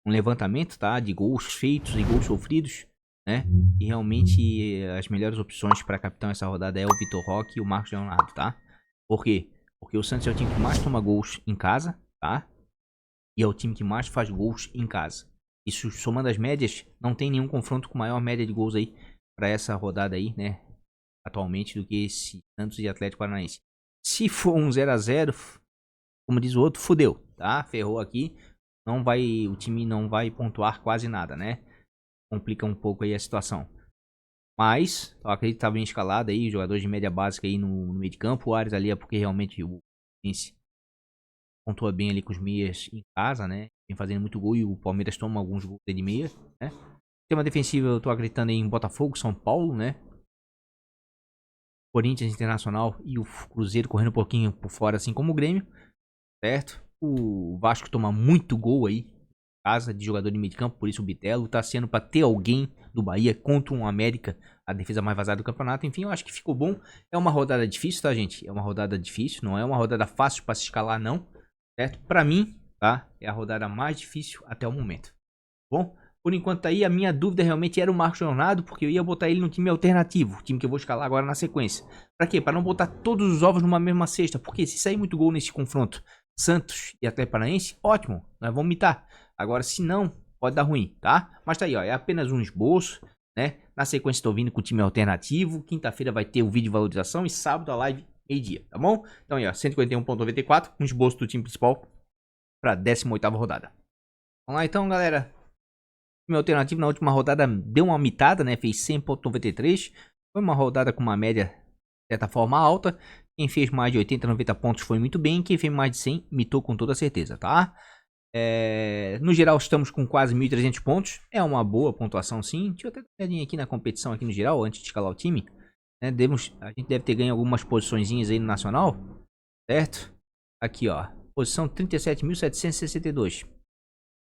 Speaker 1: levantamento, tá, de gols feitos e gols sofridos, né? E realmente as melhores opções para capitão essa rodada é o Vitor Roque e o Marcos Leonardo, tá? Por quê? Porque o Santos é o time que mais toma gols em casa, tá? E é o time que mais faz gols em casa. Isso somando as médias, não tem nenhum confronto com maior média de gols aí para essa rodada aí, né? Atualmente do que esse Santos e Atlético Paranaense. Se for um 0x0, como diz o outro, fudeu, tá? Ferrou aqui. O time não vai pontuar quase nada, né? Complica um pouco aí a situação. Mas, eu acredito que tá bem escalado aí, jogadores de média básica aí no meio de campo. O Ares ali é porque realmente o Fluminense pontua bem ali com os meias em casa, né? Vem fazendo muito gol e o Palmeiras toma alguns gols de meia, né? Tema defensivo eu tô acreditando em Botafogo, São Paulo, né? Corinthians, Internacional e o Cruzeiro correndo um pouquinho por fora, assim como o Grêmio, certo? O Vasco toma muito gol aí casa de jogador de meio de campo, por isso o Bitelo tá sendo para ter alguém do Bahia contra um América, a defesa mais vazada do campeonato. Enfim, eu acho que ficou bom. É uma rodada difícil, tá, gente? É uma rodada difícil, não é uma rodada fácil para se escalar, não, certo? Para mim, tá? É a rodada mais difícil até o momento. Bom, por enquanto tá aí, a minha dúvida realmente era o Marcos Leonardo, porque eu ia botar ele no time alternativo, time que eu vou escalar agora na sequência. Para quê? Para não botar todos os ovos numa mesma cesta, porque se sair muito gol nesse confronto, Santos e Atlético Paranaense, ótimo, nós vamos mitar. Agora, se não, pode dar ruim, tá? Mas tá aí, ó, é apenas um esboço, né? Na sequência estou vindo com o time alternativo, quinta-feira vai ter o vídeo de valorização e sábado a live meio-dia, tá bom? Então aí, ó, 141,94, um esboço do time principal para 18ª rodada. Vamos lá então, galera. Time alternativo na última rodada deu uma mitada, né? Fez 100,93. Foi uma rodada com uma média, de certa forma, alta. Quem fez mais de 80, 90 pontos foi muito bem. Quem fez mais de 100, mitou com toda certeza, tá? No geral, estamos com quase 1.300 pontos. É uma boa pontuação, sim. Deixa eu até dar uma olhadinha aqui na competição, aqui no geral, antes de escalar o time. A gente deve ter ganho algumas posiçõezinhas aí no Nacional, certo? Aqui, ó. Posição 37.762.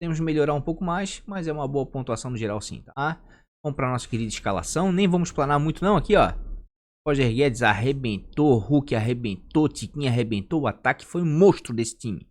Speaker 1: Temos que melhorar um pouco mais, mas é uma boa pontuação no geral, sim, tá? Vamos para nossa querida escalação. Nem vamos planar muito, não. Aqui, ó. Roger Guedes arrebentou, Hulk arrebentou, Tiquinho arrebentou. O ataque foi um monstro desse time.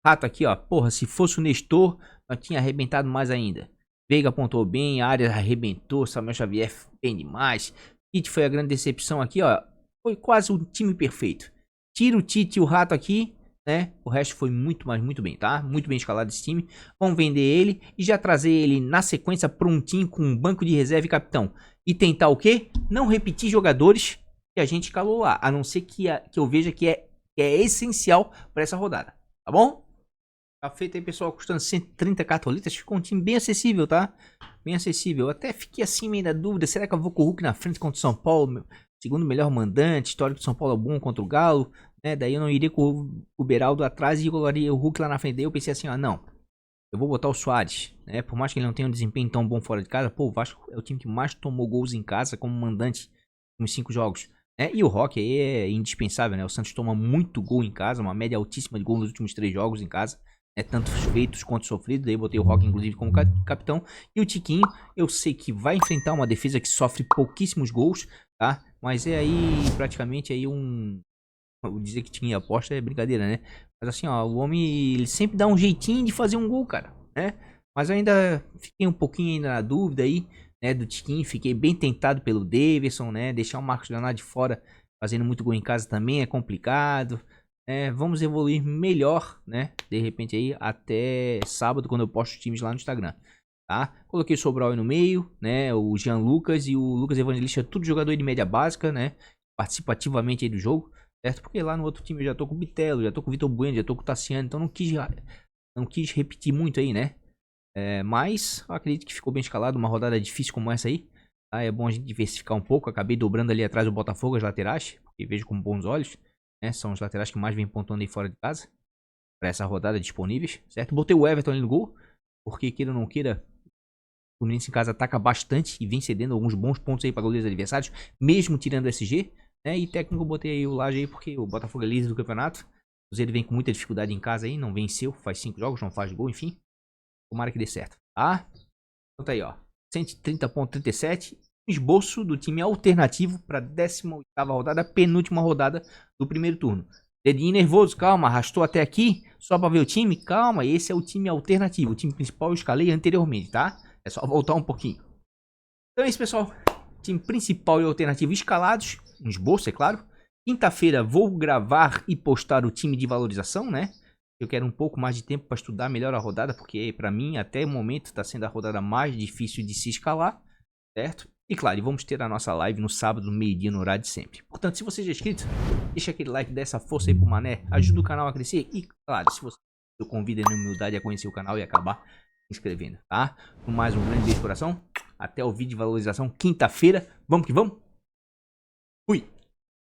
Speaker 1: Rato aqui, ó. Porra, se fosse o Nestor, eu tinha arrebentado mais ainda. Veiga apontou bem, Arias arrebentou, Samuel Xavier bem demais. Tite foi a grande decepção aqui, ó. Foi quase o time perfeito. Tira o Tite e o Rato aqui, né? O resto foi muito, mas muito bem, tá? Muito bem escalado esse time. Vamos vender ele e já trazer ele na sequência prontinho com um banco de reserva e capitão. E tentar o quê? Não repetir jogadores que a gente escalou lá. A não ser que eu veja que é essencial para essa rodada. Tá bom? Tá feito aí, pessoal, custando 130 cartolitas. Ficou um time bem acessível, tá? Bem acessível. Eu até fiquei assim meio na dúvida. Será que eu vou com o Hulk na frente contra o São Paulo? Segundo melhor mandante. Histórico do São Paulo é bom contra o Galo. Né? Daí eu não iria com o Beraldo atrás e colocaria o Hulk lá na frente. Daí eu pensei assim, ó, não. Eu vou botar o Soares. Né? Por mais que ele não tenha um desempenho tão bom fora de casa. Pô, o Vasco é o time que mais tomou gols em casa como mandante nos 5 jogos. Né? E o Rock aí é indispensável, né? O Santos toma muito gol em casa. Uma média altíssima de gol nos últimos 3 jogos em casa. Tanto feitos quanto sofridos. Daí botei o Rock inclusive como capitão. E o Tiquinho, eu sei que vai enfrentar uma defesa que sofre pouquíssimos gols, tá? Mas é aí praticamente aí vou dizer que tinha aposta é brincadeira, né? Mas assim, ó, o homem ele sempre dá um jeitinho de fazer um gol, cara, né? Mas eu ainda fiquei um pouquinho ainda na dúvida aí, né, do Tiquinho. Fiquei bem tentado pelo Davidson, né? Deixar o Marcos Leonardo de fora fazendo muito gol em casa também é complicado. Vamos evoluir melhor, né? De repente aí até sábado, quando eu posto os times lá no Instagram, tá? Coloquei o Sobral aí no meio, né? O Jean Lucas e o Lucas Evangelista, tudo jogador de média básica, né? Participa ativamente aí do jogo, certo? Porque lá no outro time eu já tô com o Bitelo, já tô com o Vitor Bueno, já tô com o Tassiano, então não quis repetir muito aí, né? Mas eu acredito que ficou bem escalado, uma rodada difícil como essa aí, tá? É bom a gente diversificar um pouco. Acabei dobrando ali atrás do Botafogo as laterais, porque vejo com bons olhos. São os laterais que mais vem pontuando aí fora de casa para essa rodada disponíveis, certo? Botei o Everton ali no gol, porque queira ou não queira, o Fluminense em casa ataca bastante e vem cedendo alguns bons pontos aí para goleiros adversários, mesmo tirando o SG, né? E técnico eu botei aí o Laje aí porque o Botafogo é líder do campeonato. Ele vem com muita dificuldade em casa aí, não venceu, faz 5 jogos, não faz gol, enfim. Tomara que dê certo, tá? Então tá aí, ó, 130,37. Esboço do time alternativo para 18ª rodada, penúltima rodada do primeiro turno. Dedinho nervoso, calma, arrastou até aqui só para ver o time? Calma, esse é o time alternativo. O time principal eu escalei anteriormente, tá? É só voltar um pouquinho. Então é isso, pessoal. Time principal e alternativo escalados. Um esboço, é claro. Quinta-feira vou gravar e postar o time de valorização, né? Eu quero um pouco mais de tempo para estudar melhor a rodada, porque para mim até o momento está sendo a rodada mais difícil de se escalar, certo? E claro, vamos ter a nossa live no sábado, no meio-dia, no horário de sempre. Portanto, se você já é inscrito, deixa aquele like, dá essa força aí pro Mané, ajuda o canal a crescer. E claro, se você eu convido na humildade a conhecer o canal e acabar se inscrevendo, tá? Com mais um grande beijo de coração. Até o vídeo de valorização quinta-feira. Vamos que vamos!